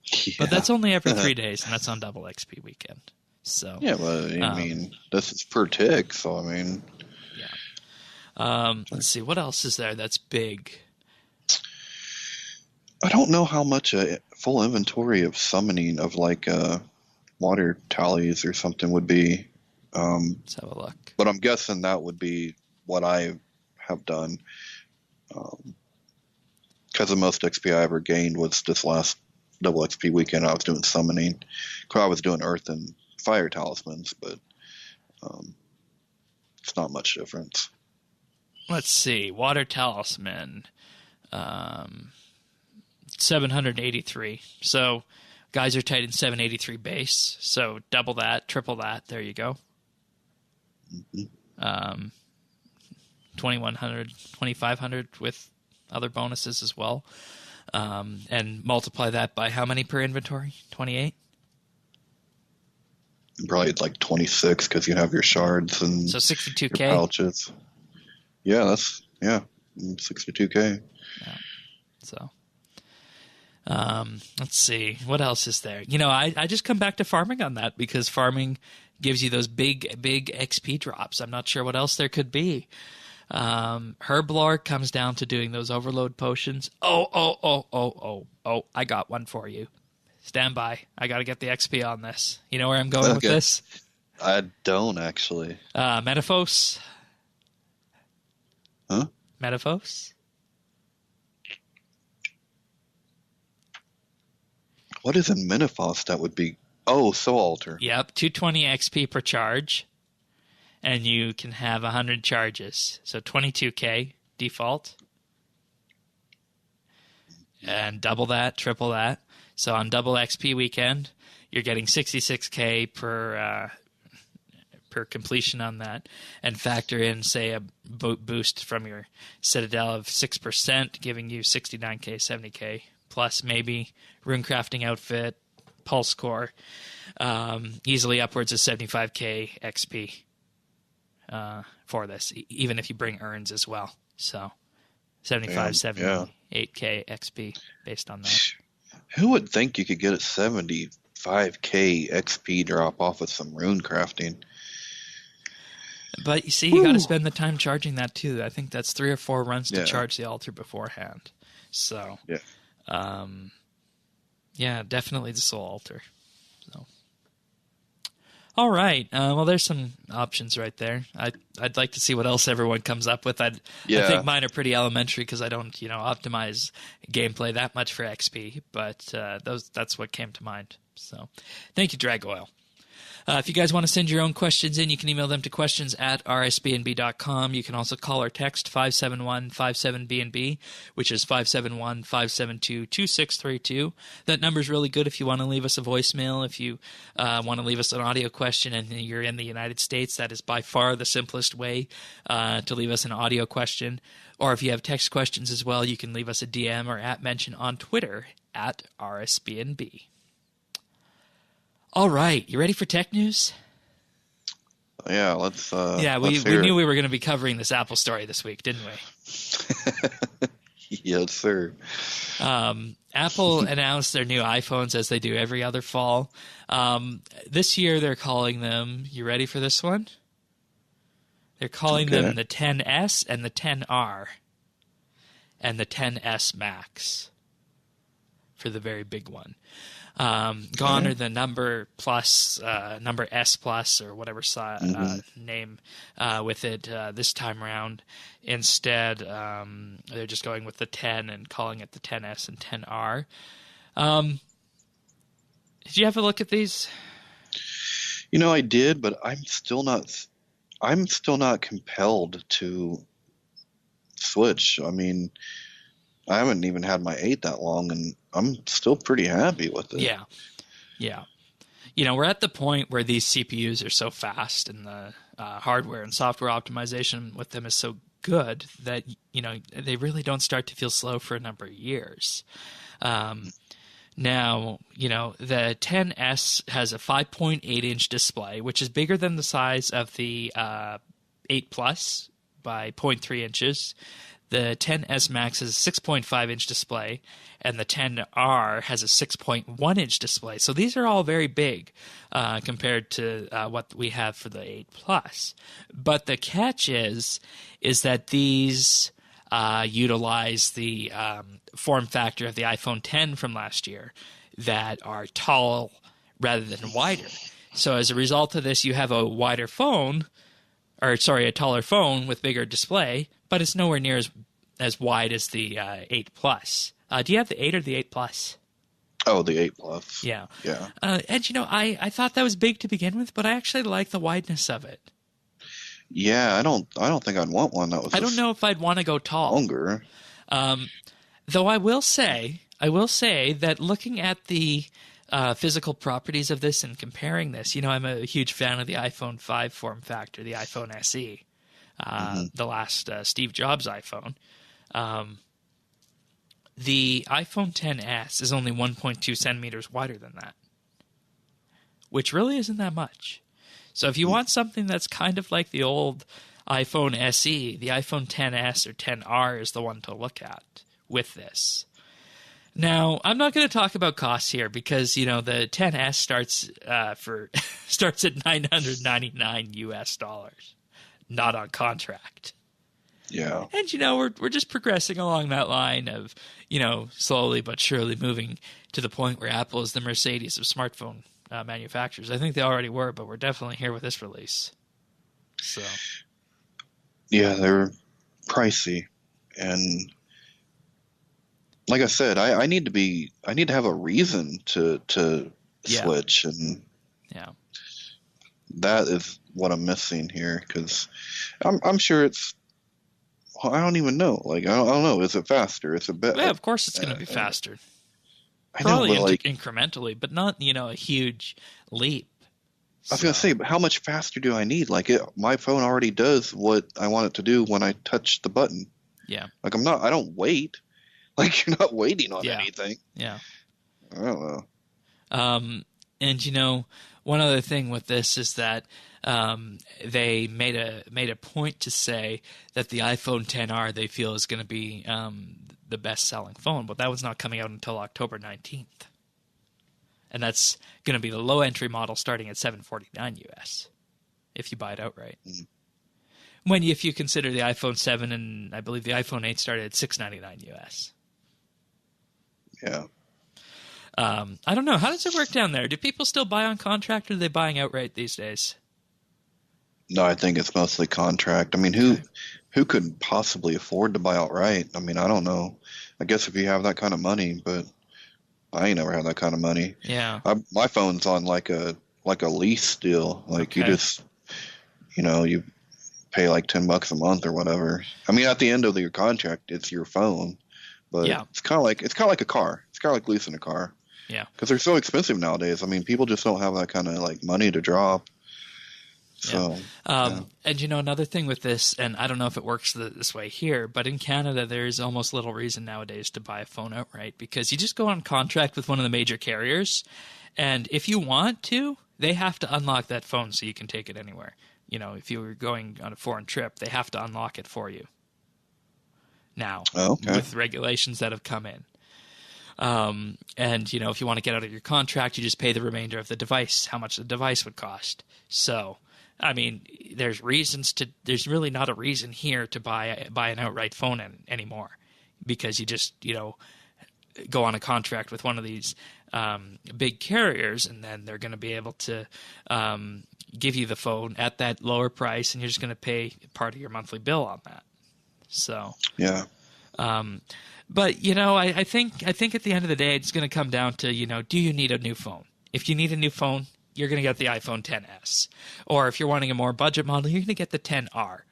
Yeah. But that's only every 3 days, and that's on double XP weekend. So yeah, but I mean this is per tick, so I mean yeah. Let's see, what else is there that's big? I don't know how much a full inventory of summoning of like water tallies or something would be. Let's have a look. But I'm guessing that would be what I have done. Because the most XP I ever gained was this last double XP weekend. I was doing summoning. I was doing earth and fire talismans, but it's not much difference. Let's see. Water talisman. 783. So Geyser Titan 783 base. So double that, triple that. There you go. 2,100, 2,500 with other bonuses as well. And multiply that by how many per inventory? 28? Probably like 26 because you have your shards and so 62k your pouches. Yeah, that's 62k. Yeah. So let's see, what else is there? I just come back to farming on that because farming gives you those big XP drops. I'm not sure what else there could be. Herblore comes down to doing those overload potions. Oh, I got one for you. Stand by. I got to get the XP on this. You know where I'm going with this? I don't actually. Metaphos. Huh? Metaphos? What is in Metaphos that would be... Oh, Soul Altar. Yep, 220 XP per charge. And you can have 100 charges. So 22k default. And double that, triple that. So on double XP weekend, you're getting 66k per completion on that. And factor in, say, a boost from your Citadel of 6%, giving you 69k, 70k. Plus maybe rune crafting outfit, pulse core, easily upwards of 75k XP for this, even if you bring urns as well. So 75, 78k XP based on that. Who would think you could get a 75k XP drop off of some rune crafting? But you see, you got to spend the time charging that too. I think that's 3 or 4 runs to charge the altar beforehand. So yeah, definitely the Soul Altar. So, all right. Well, there's some options right there. I'd like to see what else everyone comes up with. I think mine are pretty elementary because I don't, optimize gameplay that much for XP. But that's what came to mind. So, thank you, Dragoil. If you guys want to send your own questions in, you can email them to questions@rsbnb.com. You can also call or text 571-57BNB, which is 571-572-2632. That number is really good if you want to leave us a voicemail. If you want to leave us an audio question and you're in the United States, that is by far the simplest way to leave us an audio question. Or if you have text questions as well, you can leave us a DM or @mention on Twitter @RSBNB. All right, you ready for tech news? Yeah, let's. We knew we were going to be covering this Apple story this week, didn't we? Yes, sir. Apple announced their new iPhones as they do every other fall. This year they're calling them. You ready for this one? They're calling them the 10S and the 10R and the 10S Max for the very big one. Gone are the number plus, number S plus, or whatever name with it this time around. Instead, they're just going with the 10 and calling it the 10S and 10R. Did you have a look at these? I did, but I'm still not compelled to switch. I mean, I haven't even had my 8 that long, and I'm still pretty happy with it. Yeah. We're at the point where these CPUs are so fast and the hardware and software optimization with them is so good that, they really don't start to feel slow for a number of years. Now, the 10S has a 5.8-inch display, which is bigger than the size of the 8 Plus by 0.3 inches. The 10S Max has a 6.5-inch display, and the 10R has a 6.1-inch display. So these are all very big compared to what we have for the 8 Plus. But the catch is that these utilize the form factor of the iPhone 10 from last year that are tall rather than wider. So as a result of this, you have a taller phone with bigger display, but it's nowhere near as wide as the 8 Plus. Do you have the 8 or the 8 Plus? Oh, the 8 Plus. Yeah. Yeah. And I thought that was big to begin with, but I actually like the wideness of it. Yeah, I don't think I'd want one that was. I don't know if I'd want to go tall. Longer. Though I will say that looking at the physical properties of this and comparing this, I'm a huge fan of the iPhone 5 form factor, the iPhone SE, the last Steve Jobs iPhone. The iPhone 10s is only 1.2 centimeters wider than that, which really isn't that much. So if you want something that's kind of like the old iPhone SE, the iPhone 10s or 10R is the one to look at with this. Now, I'm not going to talk about costs here because, the 10s starts at $999 US, not on contract. Yeah. And, we're just progressing along that line of, slowly but surely moving to the point where Apple is the Mercedes of smartphone manufacturers. I think they already were, but we're definitely here with this release. So. Yeah, they're pricey, and like I said, I need to have a reason to switch, and that is what I'm missing here, because I'm sure it's. Well, I don't even know. Like I don't know. Is it faster? Is it better? Yeah, of course it's going to be faster. Probably incrementally, but not a huge leap. I was going to say, but how much faster do I need? Like my phone already does what I want it to do when I touch the button. Yeah. Like I don't wait. Like you're not waiting on anything. Yeah. I don't know. And one other thing with this is that they made a point to say that the iPhone 10R they feel is going to be the best-selling phone, but that was not coming out until October 19th. And that's going to be the low-entry model starting at $749 US if you buy it outright. Mm-hmm. If you consider the iPhone 7 and I believe the iPhone 8 started at $699 US. Yeah. I don't know. How does it work down there? Do people still buy on contract, or are they buying outright these days? No, I think it's mostly contract. I mean, who could possibly afford to buy outright? I mean, I don't know. I guess if you have that kind of money, but I ain't never had that kind of money. Yeah. My phone's on like a like a lease deal. Like you Okay. just, you pay like $10 a month or whatever. I mean, at the end of your contract, it's your phone, but Yeah. it's kind of like a car. It's kind of like leasing a car. Yeah. Because they're so expensive nowadays. I mean, people just don't have that kind of like money to drop. So, And another thing with this, and I don't know if it works this way here, but in Canada, there's almost little reason nowadays to buy a phone outright because you just go on contract with one of the major carriers, and if you want to, they have to unlock that phone so you can take it anywhere. If you were going on a foreign trip, they have to unlock it for you now with regulations that have come in. And if you want to get out of your contract, you just pay the remainder of the device, how much the device would cost. So, I mean, there's really not a reason here to buy an outright phone anymore because you just, go on a contract with one of these big carriers, and then they're going to be able to give you the phone at that lower price, and you're just going to pay part of your monthly bill on that. So, yeah. But I think at the end of the day, it's going to come down to do you need a new phone? If you need a new phone, you're going to get the iPhone XS, or if you're wanting a more budget model, you're going to get the XR.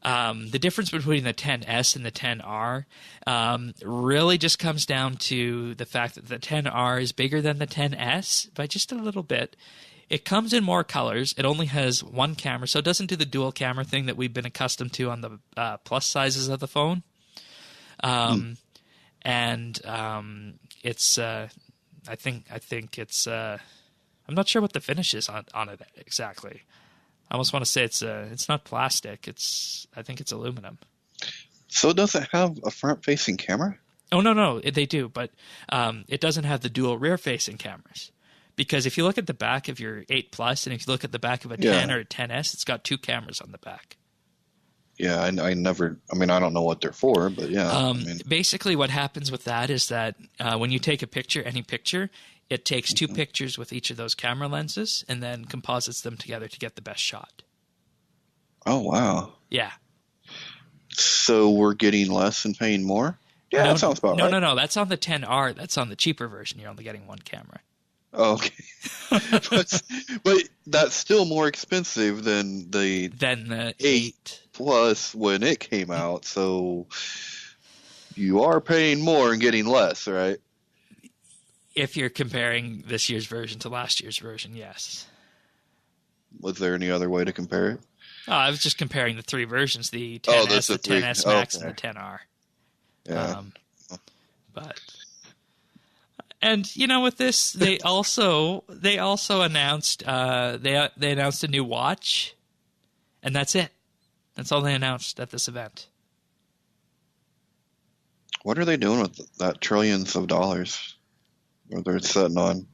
The difference between the XS and the XR really just comes down to the fact that the XR is bigger than the XS by just a little bit. It comes in more colors. It only has one camera, so it doesn't do the dual camera thing that we've been accustomed to on the plus sizes of the phone. And it's I think it's I'm not sure what the finish is on it exactly. I almost want to say it's not plastic. I think it's aluminum. So does it have a front-facing camera? Oh no, they do, but it doesn't have the dual rear-facing cameras. Because if you look at the back of your 8 Plus and if you look at the back of a 10 or a XS, it's got 2 cameras on the back. Yeah, I don't know what they're for, but yeah. Basically what happens with that is that when you take any picture, it takes 2 pictures with each of those camera lenses and then composites them together to get the best shot. Oh, wow. Yeah. So we're getting less and paying more? Yeah, that sounds about right. No. That's on the XR. That's on the cheaper version. You're only getting 1 camera. Oh, okay. but that's still more expensive than the 8 Plus when it came out. So you are paying more and getting less, right? If you're comparing this year's version to last year's version, yes. Was there any other way to compare it? I was just comparing the 3 versions, the XS, the XS Max, and the XR. Yeah. And with this, they also announced they announced a new watch, and that's it. That's all they announced at this event. What are they doing with that trillions of dollars? Or they're sitting on?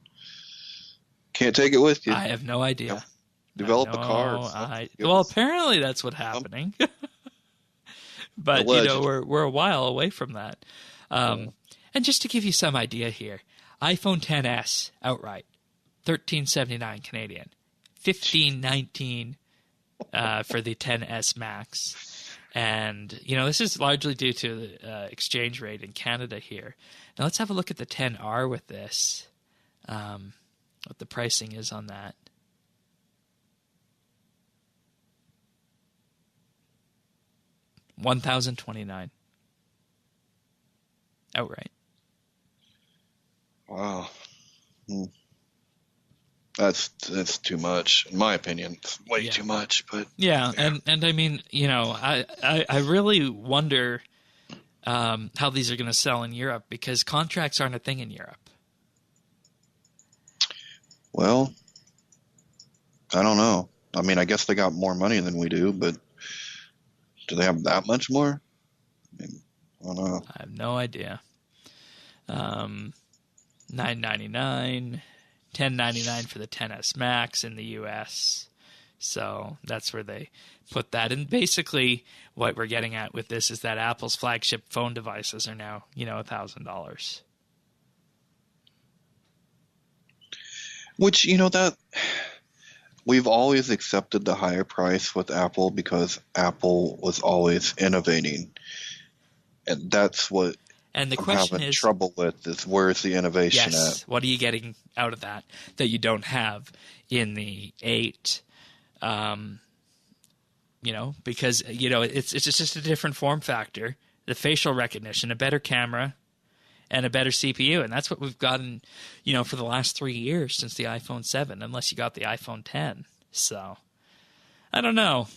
Can't take it with you. I have no idea. Yeah. Develop a car. Well, apparently that's what's happening. But we're a while away from that. And just to give you some idea here, iPhone XS outright, $1,379 Canadian, $1,519 for the XS Max, and this is largely due to the exchange rate in Canada here. Now let's have a look at the XR with this. What the pricing is on that. $1,029 outright. Wow. That's too much, in my opinion. It's way too much, but yeah. And I mean, I really wonder how these are going to sell in Europe because contracts aren't a thing in Europe. Well, I don't know. I mean, I guess they got more money than we do, but do they have that much more? I don't know. I have no idea. $9.99, $10.99 for the XS Max in the U.S. So that's where they put that. And basically, what we're getting at with this is that Apple's flagship phone devices are now, $1,000. Which that we've always accepted the higher price with Apple because Apple was always innovating, and that's what. And the I'm question having is, trouble with is where's the innovation yes, at? what are you getting out of that you don't have in the 8? Because it's just a different form factor, the facial recognition, a better camera, and a better CPU, and that's what we've gotten, for the last 3 years since the iPhone 7, unless you got the iPhone 10. So, I don't know.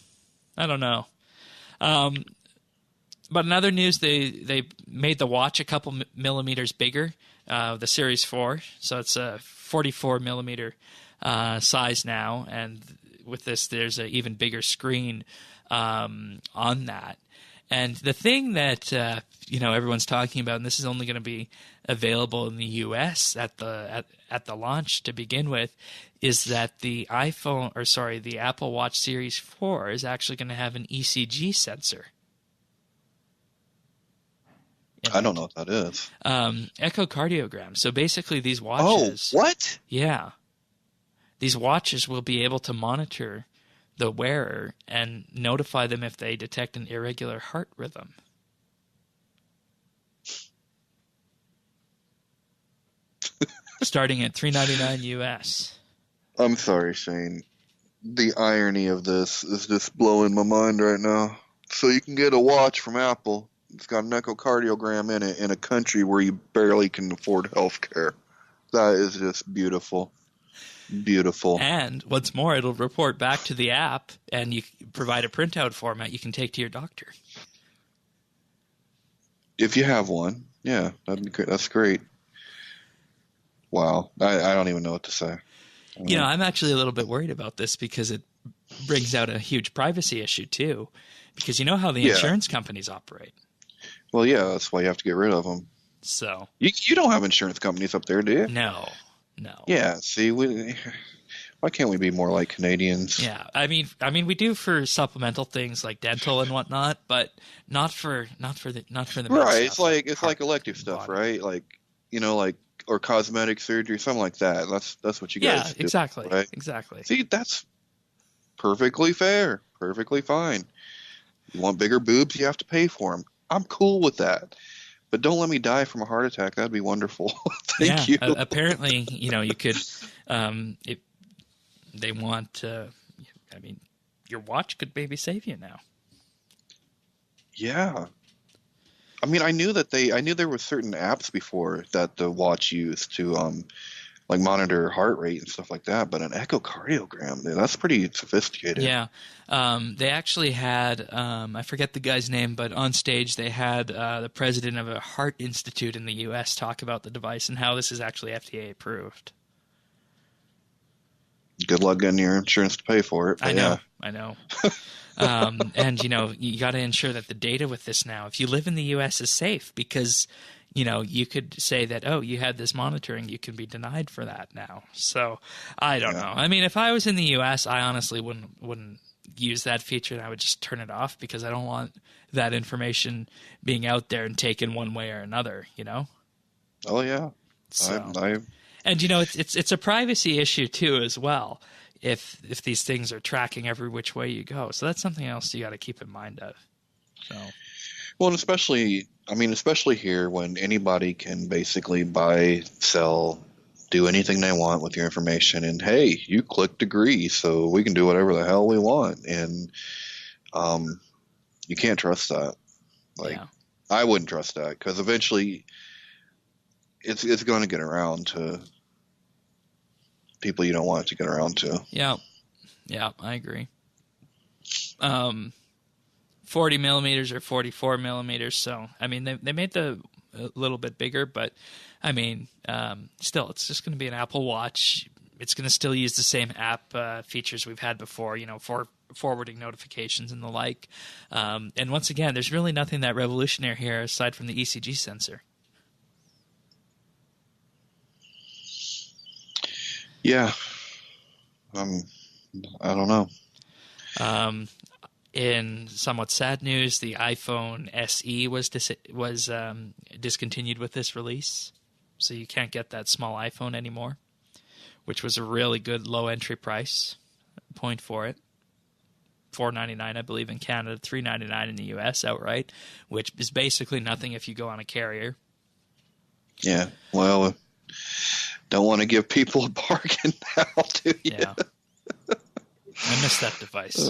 But in other news, they made the watch a couple millimeters bigger, the Series 4. So it's a 44 millimeter size now, and with this, there's an even bigger screen on that. And the thing that everyone's talking about, and this is only going to be available in the U.S. at the launch to begin with, is that the Apple Watch Series 4 is actually going to have an ECG sensor. I don't know what that is. Echocardiogram. So basically, these watches. Oh, what? Yeah, these watches will be able to monitor the wearer and notify them if they detect an irregular heart rhythm. Starting at $399 US. I'm sorry, Shane. The irony of this is just blowing my mind right now. So you can get a watch from Apple. It's got an echocardiogram in it in a country where you barely can afford health care. That is just beautiful. Beautiful. And what's more, it'll report back to the app, and you provide a printout format you can take to your doctor. If you have one, yeah, that'd be great. That's great. Wow, I don't even know what to say. I'm actually a little bit worried about this because it brings out a huge privacy issue too, because you know how the insurance companies operate. Well, yeah, that's why you have to get rid of them. So you don't have insurance companies up there, do you? No. Yeah, see, why can't we be more like Canadians? Yeah, I mean, we do for supplemental things like dental and whatnot, but not for the right. stuff, It's like elective stuff, right? Like or cosmetic surgery, something like that. That's what you guys do, exactly, right? Exactly. See, that's perfectly fair, perfectly fine. You want bigger boobs, you have to pay for them. I'm cool with that. But don't let me die from a heart attack. That'd be wonderful. Thank you. Apparently, you could. If they want, your watch could maybe save you now. Yeah. I mean, I knew there were certain apps before that the watch used to monitor heart rate and stuff like that. But an echocardiogram, that's pretty sophisticated. Yeah. They actually had, I forget the guy's name, but on stage they had the president of a heart institute in the U.S. talk about the device and how this is actually FDA approved. Good luck getting your insurance to pay for it. I know. And, you got to ensure that the data with this now, if you live in the U.S., is safe because, you could say that, oh, you had this monitoring, you can be denied for that now. So I don't know. I mean, if I was in the U.S., I honestly wouldn't use that feature, and I would just turn it off because I don't want that information being out there and taken one way or another, Oh, yeah. So, and, it's a privacy issue, too, as well. If these things are tracking every which way you go. So that's something else you got to keep in mind of. So, well, and especially here when anybody can basically buy, sell, do anything they want with your information. And hey, you clicked agree, so we can do whatever the hell we want. And you can't trust that. I wouldn't trust that because eventually it's going to get around to people you don't want it to get around to. Yeah, I agree. 40 millimeters or 44 millimeters. So, I mean, they made the a little bit bigger, but I mean, still, it's just going to be an Apple Watch. It's going to still use the same app features we've had before, for forwarding notifications and the like. And once again, there's really nothing that revolutionary here aside from the ECG sensor. Yeah. I don't know. In somewhat sad news, the iPhone SE was discontinued with this release, so you can't get that small iPhone anymore, which was a really good low entry price point for it. $499, I believe, in Canada, $399 in the US outright, which is basically nothing if you go on a carrier. Yeah. Well, don't want to give people a bargain now, do you? Yeah. I miss that device.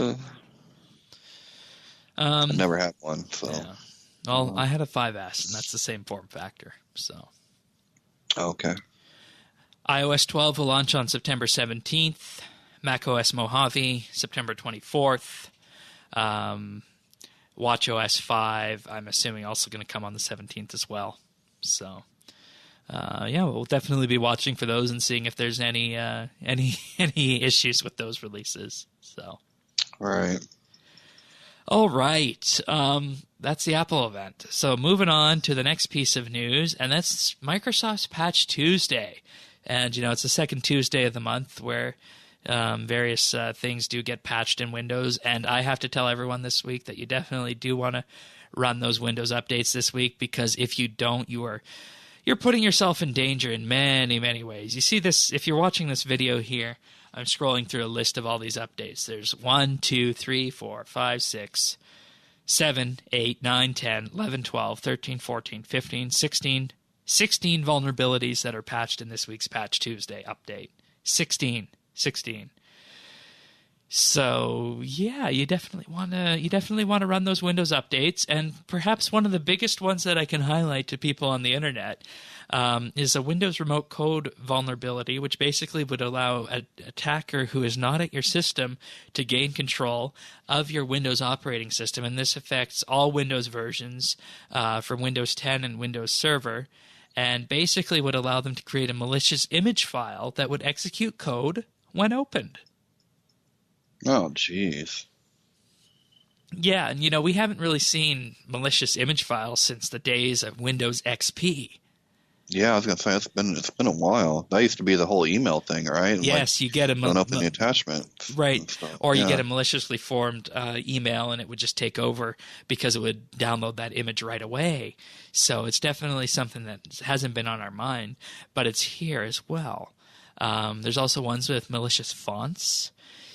I never had one, so. Yeah. Well, I had a 5S, and that's the same form factor. So. Okay. iOS 12 will launch on September 17th. macOS Mojave, September 24th. watchOS 5, I'm assuming, also going to come on the 17th as well. So, yeah, we'll definitely be watching for those and seeing if there's any issues with those releases. So, right. All right. That's the Apple event. So moving on to the next piece of news, and that's Microsoft's Patch Tuesday. And, it's the second Tuesday of the month where various things do get patched in Windows. And I have to tell everyone this week that you definitely do want to run those Windows updates this week, because if you don't, you're putting yourself in danger in many, many ways. You see this, if you're watching this video here, I'm scrolling through a list of all these updates. There's 1, 2, 3, 4, 5, 6, 7, 8, 9, 10, 11, 12, 13, 14, 15, 16 vulnerabilities that are patched in this week's Patch Tuesday update. 16. So yeah, you definitely want to run those Windows updates, and perhaps one of the biggest ones that I can highlight to people on the internet is a Windows remote code vulnerability, which basically would allow an attacker who is not at your system to gain control of your Windows operating system, and this affects all Windows versions from Windows 10 and Windows Server, and basically would allow them to create a malicious image file that would execute code when opened. Oh, jeez. Yeah, and we haven't really seen malicious image files since the days of Windows XP. Yeah, I was gonna say it's been a while. That used to be the whole email thing, right? Yes, you get a don't open the attachment, right? Or you get a maliciously formed email, and it would just take over because it would download that image right away. So it's definitely something that hasn't been on our mind, but it's here as well. There's also ones with malicious fonts.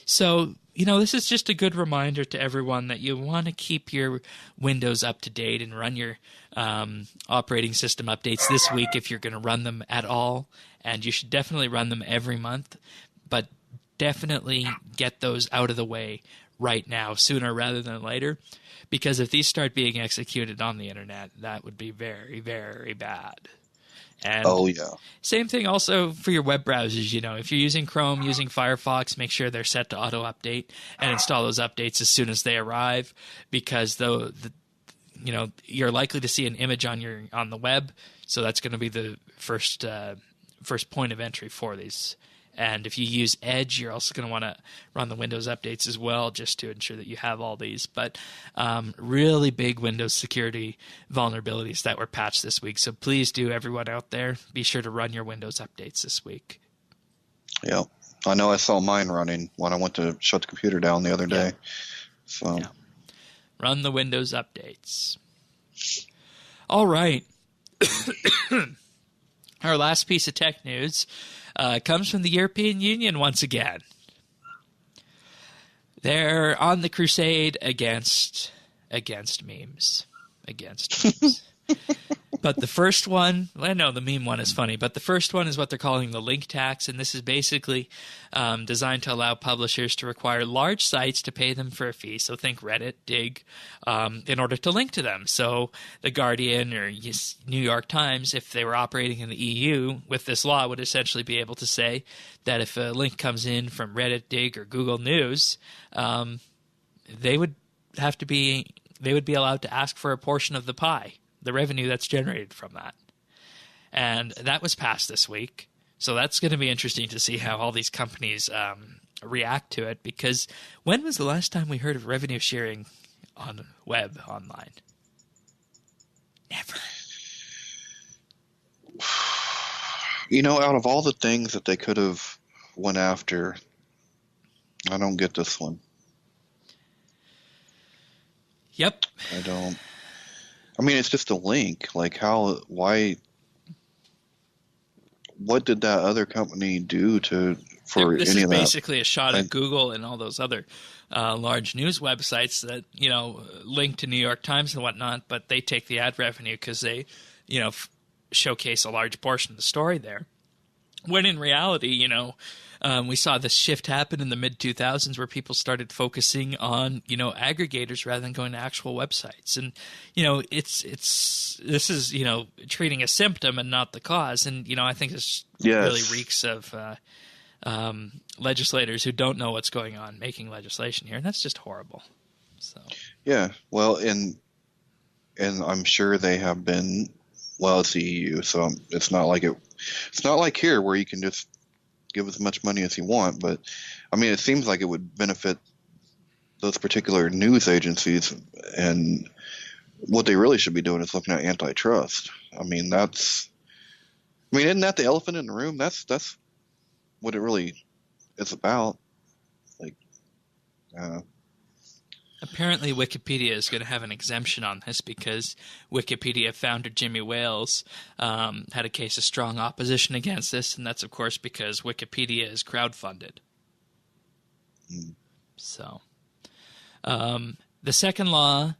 So, this is just a good reminder to everyone that you want to keep your Windows up to date and run your operating system updates this week if you're going to run them at all. And you should definitely run them every month, but definitely get those out of the way right now, sooner rather than later. Because if these start being executed on the internet, that would be very, very bad. And same thing also for your web browsers. If you're using Chrome, using Firefox, make sure they're set to auto-update and install those updates as soon as they arrive, because you're likely to see an image on the web, so that's going to be the first point of entry for these. And if you use Edge, you're also going to want to run the Windows updates as well, just to ensure that you have all these. But really big Windows security vulnerabilities that were patched this week. So please do, everyone out there, be sure to run your Windows updates this week. Yeah. I know I saw mine running when I went to shut the computer down the other day. So run the Windows updates. All right. Our last piece of tech news comes from the European Union once again. They're on the crusade against memes. But the first one, I know the meme one is funny, but the first one is what they're calling the link tax, and this is basically designed to allow publishers to require large sites to pay them for a fee, so think Reddit, Dig, in order to link to them. So The Guardian or New York Times, if they were operating in the EU with this law, would essentially be able to say that if a link comes in from Reddit, Dig, or Google News, they would be allowed to ask for a portion of the pie, the revenue that's generated from that. And that was passed this week. So that's going to be interesting to see how all these companies react to it, because when was the last time we heard of revenue sharing on web online? Never. Out of all the things that they could have went after, I don't get this one. Yep. I don't. I mean, it's just a link. Like, why? What did that other company do for any of that? This is basically a shot at Google and all those other large news websites that, link to New York Times and whatnot, but they take the ad revenue because they, showcase a large portion of the story there. When in reality, we saw this shift happen in the mid-2000s where people started focusing on, aggregators rather than going to actual websites. And, this is, treating a symptom and not the cause. And, I think this really reeks of legislators who don't know what's going on making legislation here. And that's just horrible. So. Yeah, well, and I'm sure they have been, well, it's the EU, so it's not like here where you can just give as much money as you want. But I mean, it seems like it would benefit those particular news agencies, and what they really should be doing is looking at antitrust. Isn't that the elephant in the room? That's what it really is about. Apparently, Wikipedia is going to have an exemption on this because Wikipedia founder Jimmy Wales had a case of strong opposition against this, and that's, of course, because Wikipedia is crowdfunded. So, the second law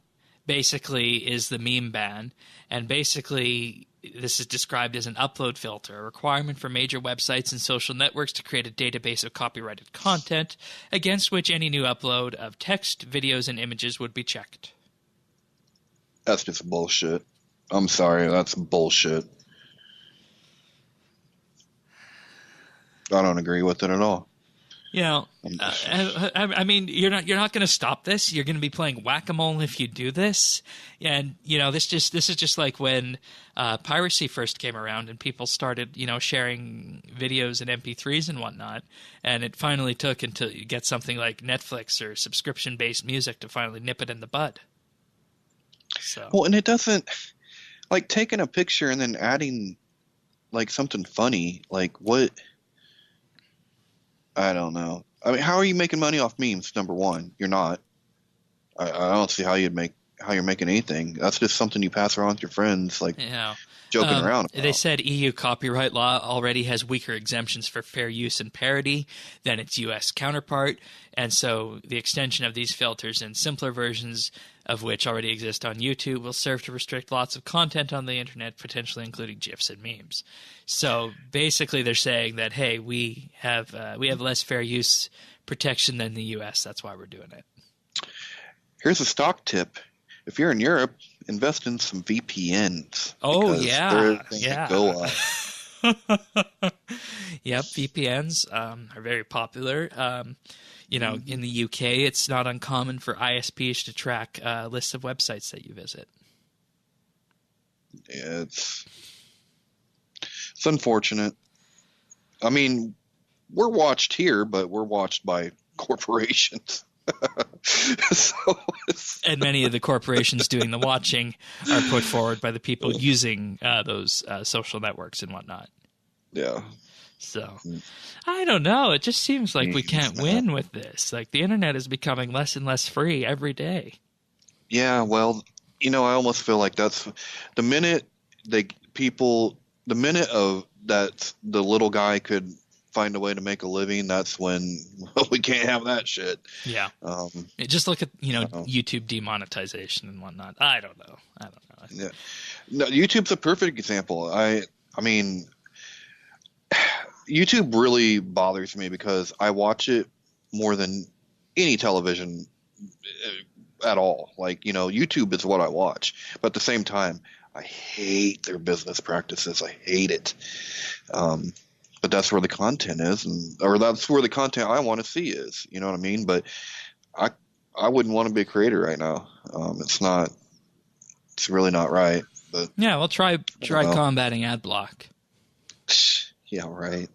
basically is the meme ban, and basically this is described as an upload filter, a requirement for major websites and social networks to create a database of copyrighted content against which any new upload of text, videos, and images would be checked. That's just bullshit. I'm sorry, that's bullshit. I don't agree with it at all. I mean, you're not going to stop this. You're going to be playing whack-a-mole if you do this. And this is just like when piracy first came around and people started sharing videos and MP3s and whatnot. And it finally took until you get something like Netflix or subscription-based music to finally nip it in the bud. So. Well, and it doesn't taking a picture and then adding something funny. What? I don't know. I mean, how are you making money off memes? Number one, you're not. I don't see how you're making anything. That's just something you pass around with your friends, joking around about. They said EU copyright law already has weaker exemptions for fair use and parody than its U.S. counterpart, and so the extension of these filters and simpler versions of which already exist on YouTube will serve to restrict lots of content on the internet, potentially including GIFs and memes. So basically, they're saying that, hey, we have less fair use protection than the U.S. That's why we're doing it. Here's a stock tip: if you're in Europe, invest in some VPNs. Oh yeah. Go up. Yep, VPNs are very popular. In the UK, it's not uncommon for ISPs to track lists of websites that you visit. Yeah, it's unfortunate. I mean, we're watched here, but we're watched by corporations. And many of the corporations doing the watching are put forward by the people using those social networks and whatnot. Yeah. So, I don't know. It just seems like we can't win with this. The internet is becoming less and less free every day. Yeah, well, I almost feel like that's the minute that the little guy could find a way to make a living, that's when we can't have that shit. Yeah. Just look at, YouTube demonetization and whatnot. I don't know. Yeah. No, YouTube's a perfect example. I mean, YouTube really bothers me because I watch it more than any television at all. YouTube is what I watch. But at the same time, I hate their business practices. I hate it. But that's where the content is, or that's where the content I want to see is. You know what I mean? But I wouldn't want to be a creator right now. It's really not right. But yeah, well, try combating ad block. Yeah, right.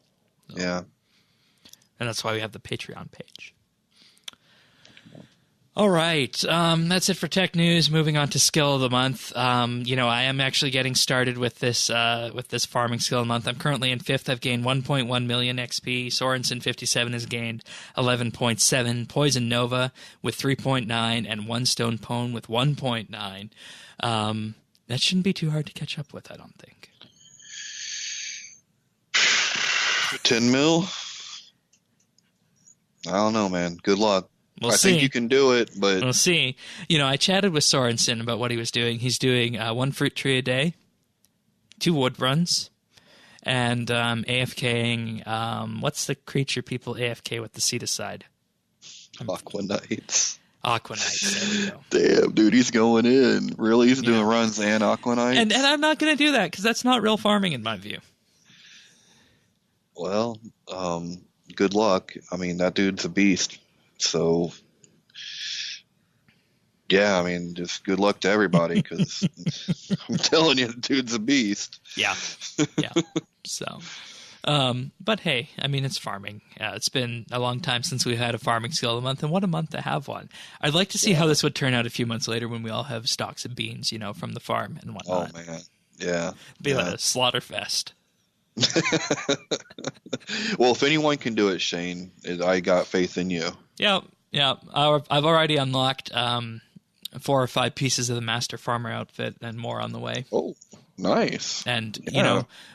Yeah. And that's why we have the Patreon page. All right. That's it for tech news. Moving on to skill of the month. I am actually getting started with this farming skill of the month. I'm currently in 5th. I've gained 1.1 million XP. Sorensen 57 has gained 11.7. Poison Nova with 3.9. And One Stone Pone with 1.9. That shouldn't be too hard to catch up with, I don't think. 10 mil? I don't know, man. Good luck. I think you can do it, but we'll see. I chatted with Sorensen about what he was doing. He's doing one fruit tree a day, 2 wood runs, and AFKing. What's the creature people AFK with the seat aside? Aqua Knights. Aqua Knights, there we go. Damn, dude, he's going in. Really? He's doing runs and Aqua Knights? And I'm not going to do that because that's not real farming in my view. Well, good luck. I mean, that dude's a beast. So, yeah, I mean, just good luck to everybody because I'm telling you, the dude's a beast. Yeah. So, but hey, I mean, it's farming. It's been a long time since we had a farming skill of the month, and what a month to have one. I'd like to see how this would turn out a few months later when we all have stalks of beans, from the farm and whatnot. Oh, man. Yeah. Be like a slaughter fest. Well, if anyone can do it, Shane, I got faith in you. Yeah. I've already unlocked 4 or 5 pieces of the Master Farmer outfit and more on the way. Oh, nice. And,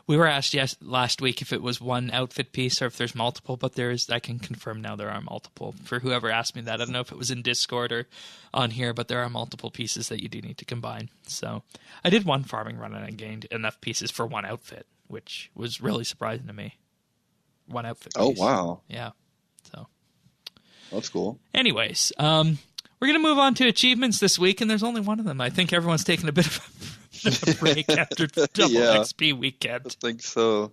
we were asked last week if it was one outfit piece or if there's multiple, but I can confirm now there are multiple. For whoever asked me that, I don't know if it was in Discord or on here, but there are multiple pieces that you do need to combine. So I did one farming run and I gained enough pieces for one outfit, which was really surprising to me. One outfit piece. Oh, wow. Yeah. So that's cool. Anyways, we're going to move on to achievements this week, and there's only one of them. I think everyone's taking a bit of a break after double XP weekend. I think so.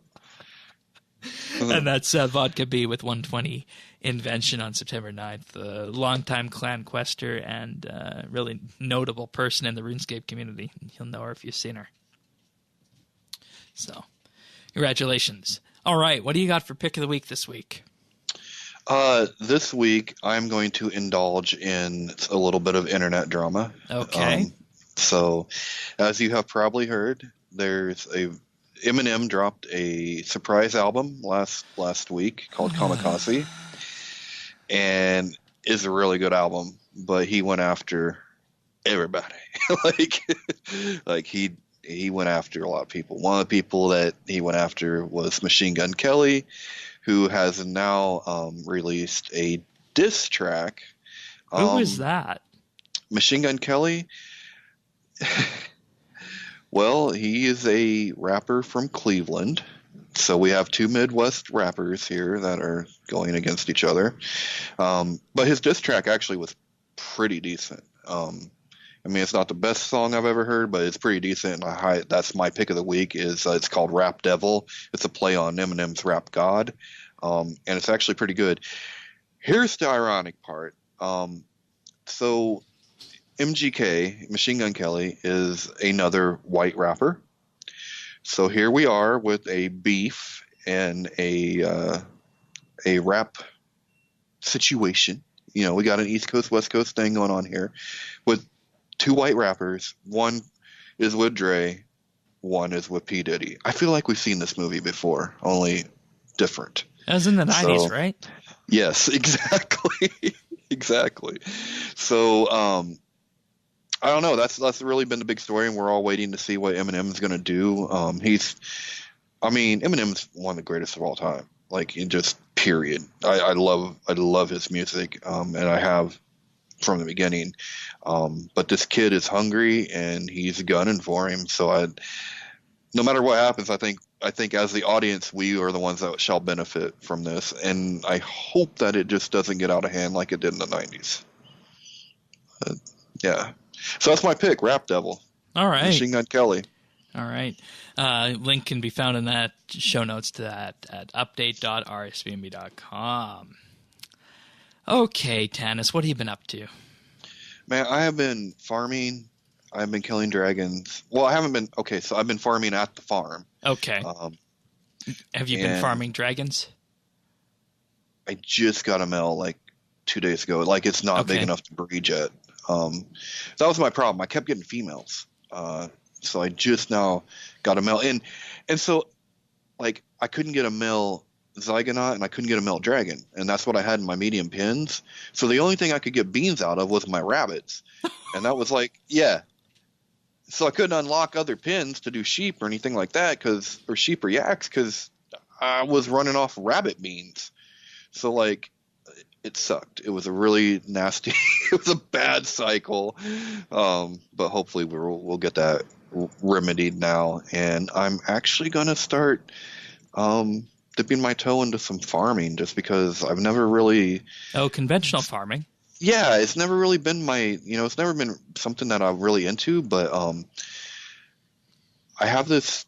And that's Vodka B with 120 Invention on September 9th. A longtime clan quester and really notable person in the RuneScape community. You'll know her if you've seen her. So, congratulations. All right, what do you got for pick of the week this week? This week, I'm going to indulge in a little bit of internet drama. Okay. So, as you have probably heard, Eminem dropped a surprise album last week called Kamikaze, and is a really good album. But he went after everybody, like he went after a lot of people. One of the people that he went after was Machine Gun Kelly, who has now released a diss track. Who is that? Machine Gun Kelly? Well, he is a rapper from Cleveland. So we have 2 Midwest rappers here that are going against each other. But his diss track actually was pretty decent. I mean, it's not the best song I've ever heard, but it's pretty decent. And that's my pick of the week. It's called Rap Devil. It's a play on Eminem's Rap God, and it's actually pretty good. Here's the ironic part. So MGK, Machine Gun Kelly, is another white rapper. So here we are with a beef and a rap situation. We got an East Coast, West Coast thing going on here with 2 white rappers. One is with Dre, one is with P. Diddy. I feel like we've seen this movie before, only different. That was in the 90s, right? Yes, exactly. Exactly. So, I don't know. That's really been the big story, and we're all waiting to see what Eminem's going to do. Eminem's one of the greatest of all time. Just period. I love his music, and I have from the beginning. But this kid is hungry and he's gunning for him. So no matter what happens, I think as the audience, we are the ones that shall benefit from this. And I hope that it just doesn't get out of hand like it did in the 90s. Yeah. So that's my pick, Rap Devil. All right. Machine Gun Kelly. All right. Link can be found in that show notes to that at update.rsbnb.com. Okay, Tanis, what have you been up to? Man, I have been farming. I've been killing dragons. Well, I haven't been. Okay, so I've been farming at the farm. Okay. Have you been farming dragons? I just got a male 2 days ago. It's not big enough to breed yet. That was my problem. I kept getting females. So I just now got a male. And so, I couldn't get a male Zygonaut and I couldn't get a male dragon. And that's what I had in my medium pins. So the only thing I could get beans out of was my rabbits. And that was yeah. So I couldn't unlock other pins to do sheep or anything like that or sheep or yaks because I was running off rabbit beans. So it sucked. It was a really nasty, it was a bad cycle. But hopefully we'll get that remedied now. And I'm actually going to start dipping my toe into some farming, just because I've never really... Oh, conventional farming. Yeah, it's never really been it's never been something that I'm really into, but I have this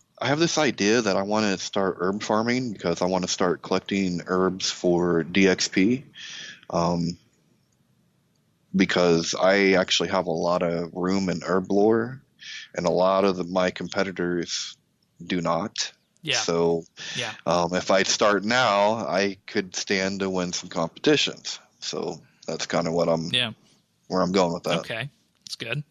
idea that I want to start herb farming, because I want to start collecting herbs for DXP, because I actually have a lot of room in herb lore, and a lot of my competitors do not. Yeah. So if I start now, I could stand to win some competitions. So that's kind of where I'm going with that. Okay, that's good.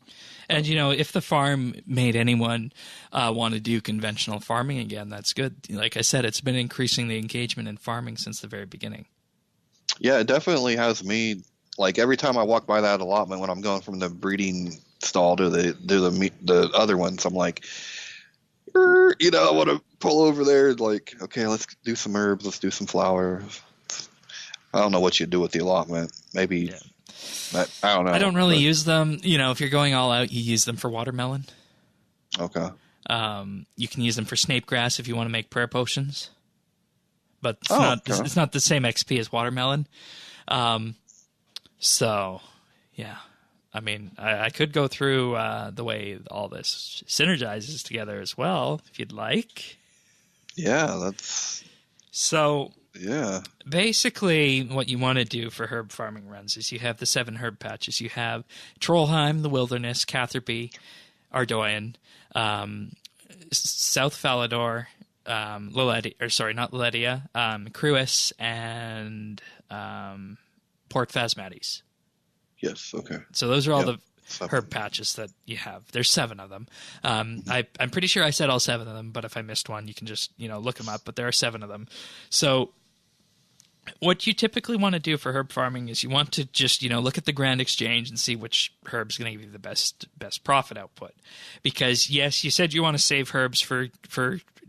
And, if the farm made anyone want to do conventional farming again, that's good. Like I said, it's been increasing the engagement in farming since the very beginning. Yeah, it definitely has me. Like, every time I walk by that allotment when I'm going from the breeding stall to the other ones, I'm like, I want to pull over there. Like, okay, let's do some herbs. Let's do some flowers. I don't know what you do with the allotment. Maybe, I don't know. I don't really use them. If you're going all out, you use them for watermelon. Okay. You can use them for snape grass if you want to make prayer potions. But it's not the same XP as watermelon. So, yeah. I mean, I could go through the way all this synergizes together as well, if you'd like. Yeah, that's... So... Yeah. Basically, what you want to do for herb farming runs is you have the 7 herb patches. You have Trollheim, the Wilderness, Catherby, Ardoyan, South Falador, Liletia, Cruis, and Port Phasmates. Yes, okay. So those are all the herb patches that you have. There's 7 of them. I'm pretty sure I said all 7 of them, but if I missed one, you can just look them up. But there are 7 of them. So what you typically want to do for herb farming is you want to just look at the Grand Exchange and see which herb's going to give you the best profit output. Because yes, you said you want to save herbs for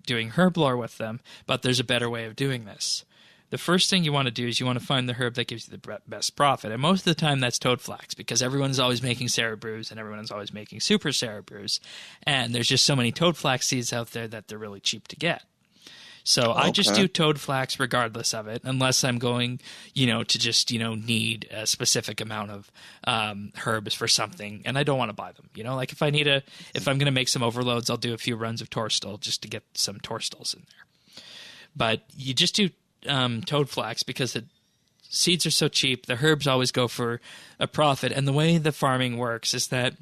doing herb lore with them, but there's a better way of doing this. The first thing you want to do is you want to find the herb that gives you the best profit. And most of the time that's toadflax, because everyone's always making Sarah brews and everyone's always making super Sarah brews. And there's just so many toadflax seeds out there that they're really cheap to get. So I just do toadflax regardless of it, unless I'm going, to just, need a specific amount of herbs for something, and I don't want to buy them. Like if I'm going to make some overloads, I'll do a few runs of Torstal just to get some Torstals in there. But you just do toadflax because the seeds are so cheap. The herbs always go for a profit, and the way the herb farming works is that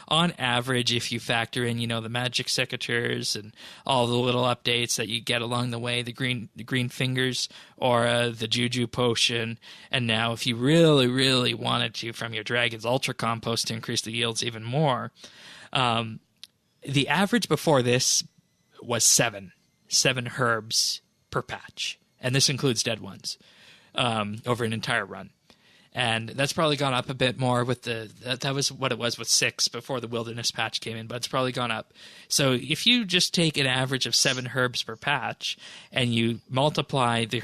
on average, if you factor in the magic secateurs and all the little updates that you get along the way, the green fingers or the juju potion, and now if you really wanted to from your dragon's ultra compost to increase the yields even more, the average before this was 7 herbs per patch, and this includes dead ones, over an entire run. And that's probably gone up a bit more with that was what it was with 6 before the Wilderness patch came in, but it's probably gone up. So if you just take an average of 7 herbs per patch and you multiply the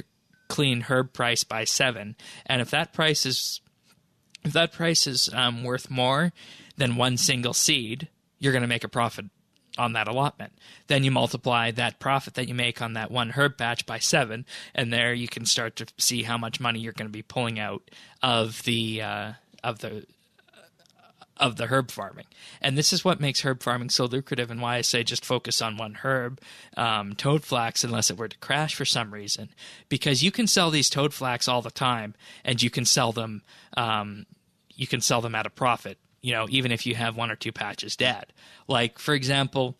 clean herb price by 7, and if that price is worth more than one single seed, you're going to make a profit on that allotment. Then you multiply that profit that you make on that one herb patch by 7, and there you can start to see how much money you're going to be pulling out of the herb farming. And this is what makes herb farming so lucrative, and why I say just focus on one herb, toadflax, unless it were to crash for some reason, because you can sell these toadflax all the time, and you can sell them at a profit. Even if you have 1 or 2 patches dead. Like, for example,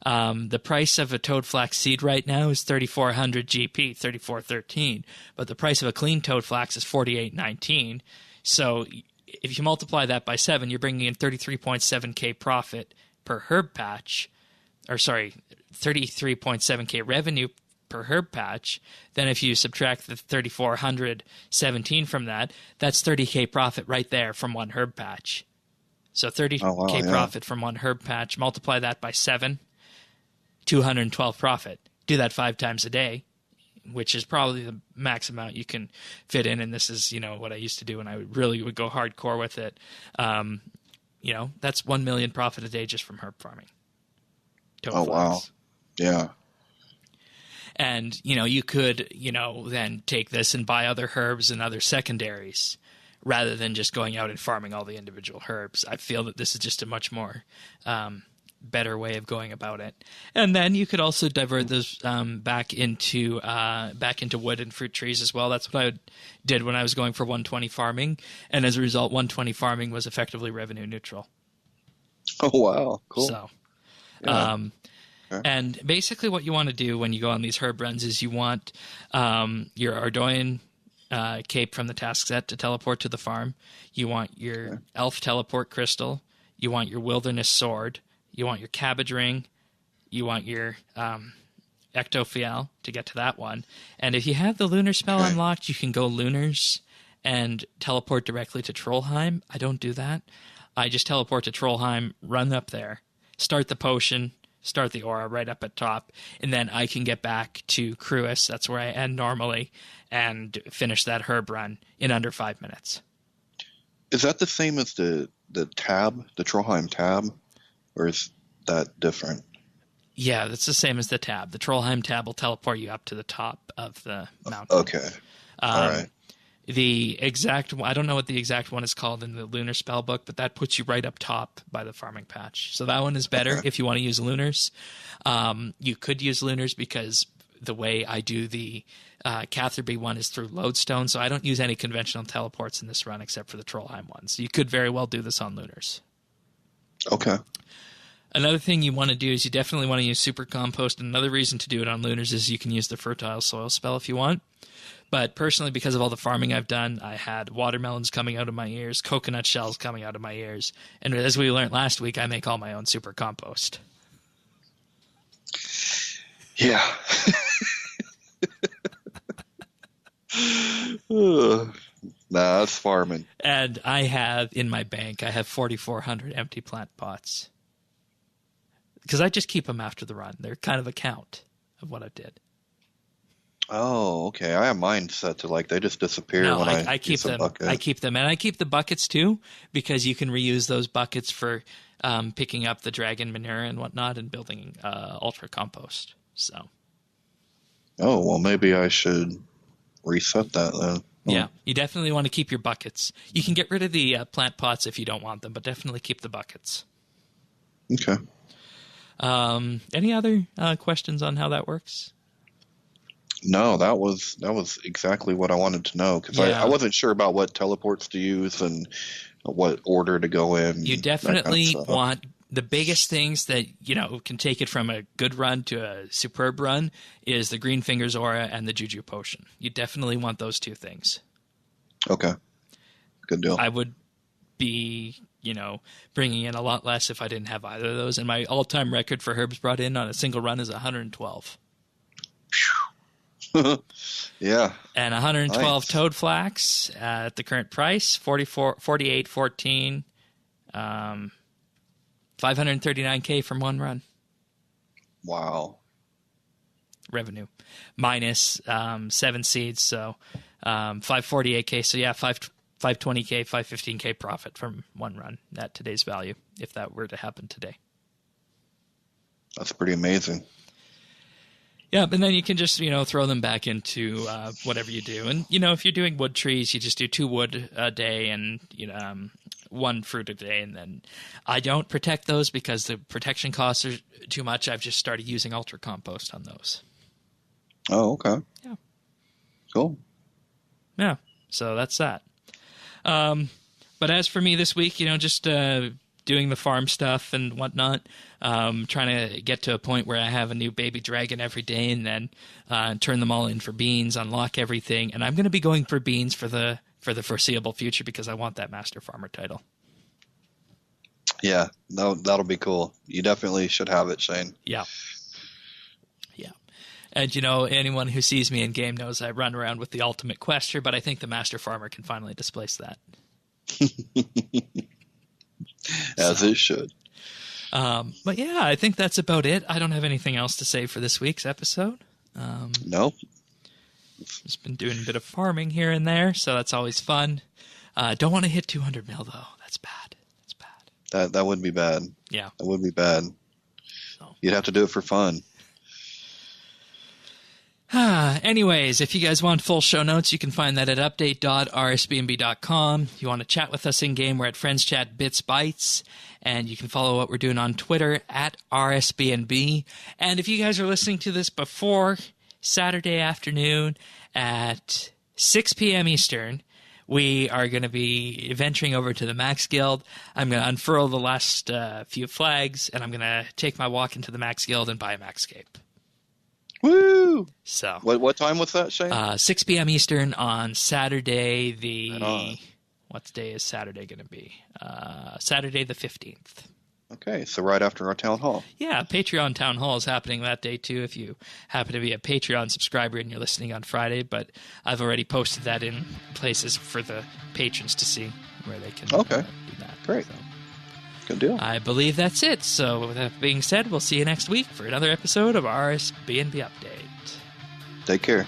the price of a toadflax seed right now is 3,400 GP, 3,413, but the price of a clean toadflax is 4,819. So if you multiply that by 7, you're bringing in 33.7K profit per herb patch, 33.7K revenue per herb patch. Then if you subtract the 3,417 from that, that's 30K profit right there from one herb patch. So 30K profit from one herb patch, multiply that by 7, 212 profit. Do that 5 times a day. which is probably the max amount you can fit in. And this is, what I used to do when I really would go hardcore with it. That's 1 million profit a day just from herb farming. Oh, wow. Yeah. And, you could, then take this and buy other herbs and other secondaries rather than just going out and farming all the individual herbs. I feel that this is just a much more better way of going about it. And then you could also divert those back into wood and fruit trees as well. That's what I did when I was going for 120 farming. And as a result, 120 farming was effectively revenue neutral. Oh, wow. Cool. So, and basically what you want to do when you go on these herb runs is you want your Ardoyan cape from the task set to teleport to the farm. You want your elf teleport crystal. You want your wilderness sword. You want your cabbage ring. You want your ectophial to get to that one. And if you have the lunar spell unlocked, you can go lunars and teleport directly to Trollheim. I don't do that. I just teleport to Trollheim, run up there, start the potion, start the aura right up at top, and then I can get back to Cruis. That's where I end normally, and finish that herb run in under 5 minutes. Is that the same as the tab, the Trollheim tab, or is that different? Yeah, that's the same as the tab. The Trollheim tab will teleport you up to the top of the mountain. Okay. All right. The exact, I don't know what the exact one is called in the lunar spell book, but that puts you right up top by the farming patch. So that one is better if you want to use lunars. You could use lunars because the way I do the Catherby one is through lodestone, so I don't use any conventional teleports in this run except for the Trollheim ones. So you could very well do this on lunars. Okay. Another thing you want to do is you definitely want to use super compost. Another reason to do it on lunars is you can use the fertile soil spell if you want. But personally, because of all the farming I've done, I had watermelons coming out of my ears, coconut shells coming out of my ears. And as we learned last week, I make all my own super compost. Yeah. Nah, that's farming. And I have in my bank, I have 4,400 empty plant pots. Because I just keep them after the run. They're kind of a count of what I did. Oh, okay. I have mine set to they just disappear when I keep them. I keep them, and I keep the buckets too because you can reuse those buckets for picking up the dragon manure and whatnot and building ultra compost. So. Oh well, maybe I should reset that then. Yeah, you definitely want to keep your buckets. You can get rid of the plant pots if you don't want them, but definitely keep the buckets. Okay. Any other questions on how that works? No, that was exactly what I wanted to know because I wasn't sure about what teleports to use and what order to go in. You definitely want the biggest things that can take it from a good run to a superb run is the Green Fingers Aura and the Juju Potion. You definitely want those two things. Okay, good deal. I would be bringing in a lot less if I didn't have either of those. And my all-time record for herbs brought in on a single run is 112. Yeah. And 112 nice. Toad Flax at the current price, 48.14, 539K from one run. Wow. Revenue. Minus 7 seeds, so 548K. So yeah, 520K, 515K profit from one run at today's value, if that were to happen today. That's pretty amazing. Yeah, and then you can just, throw them back into whatever you do. And, if you're doing wood trees, you just do 2 wood a day and, 1 fruit a day. And then I don't protect those because the protection costs are too much. I've just started using ultra compost on those. Oh, okay. Yeah. Cool. Yeah, so that's that. But as for me this week, just doing the farm stuff and whatnot, trying to get to a point where I have a new baby dragon every day and then turn them all in for beans, unlock everything. And I'm going to be going for beans for the foreseeable future because I want that Master Farmer title. Yeah, no, that'll be cool. You definitely should have it, Shane. Yeah. Yeah. And, anyone who sees me in game knows I run around with the Ultimate Quester, but I think the Master Farmer can finally displace that. As it should. But yeah, I think that's about it. I don't have anything else to say for this week's episode. Nope. Just been doing a bit of farming here and there, so that's always fun. Don't want to hit 200 mil, though. That's bad. That's bad. That would be bad. Yeah. That would be bad. So. You'd have to do it for fun. Anyways, if you guys want full show notes, you can find that at update.rsbnb.com. If you want to chat with us in-game, we're at Friends Chat Bits Bytes, and you can follow what we're doing on Twitter at RSBANDB. And if you guys are listening to this before Saturday afternoon at 6 p.m. Eastern, we are going to be venturing over to the Max Guild. I'm going to unfurl the last few flags, and I'm going to take my walk into the Max Guild and buy a Maxscape. Woo! So what time was that, Shane? 6 p.m. Eastern on Saturday what day is Saturday going to be? Saturday the 15th. Okay, so right after our town hall. Yeah, Patreon town hall is happening that day too if you happen to be a Patreon subscriber and you're listening on Friday, but I've already posted that in places for the patrons to see where they can do that. Great. So. Good deal. I believe that's it. So with that being said, we'll see you next week for another episode of RSBANDB Update. Take care.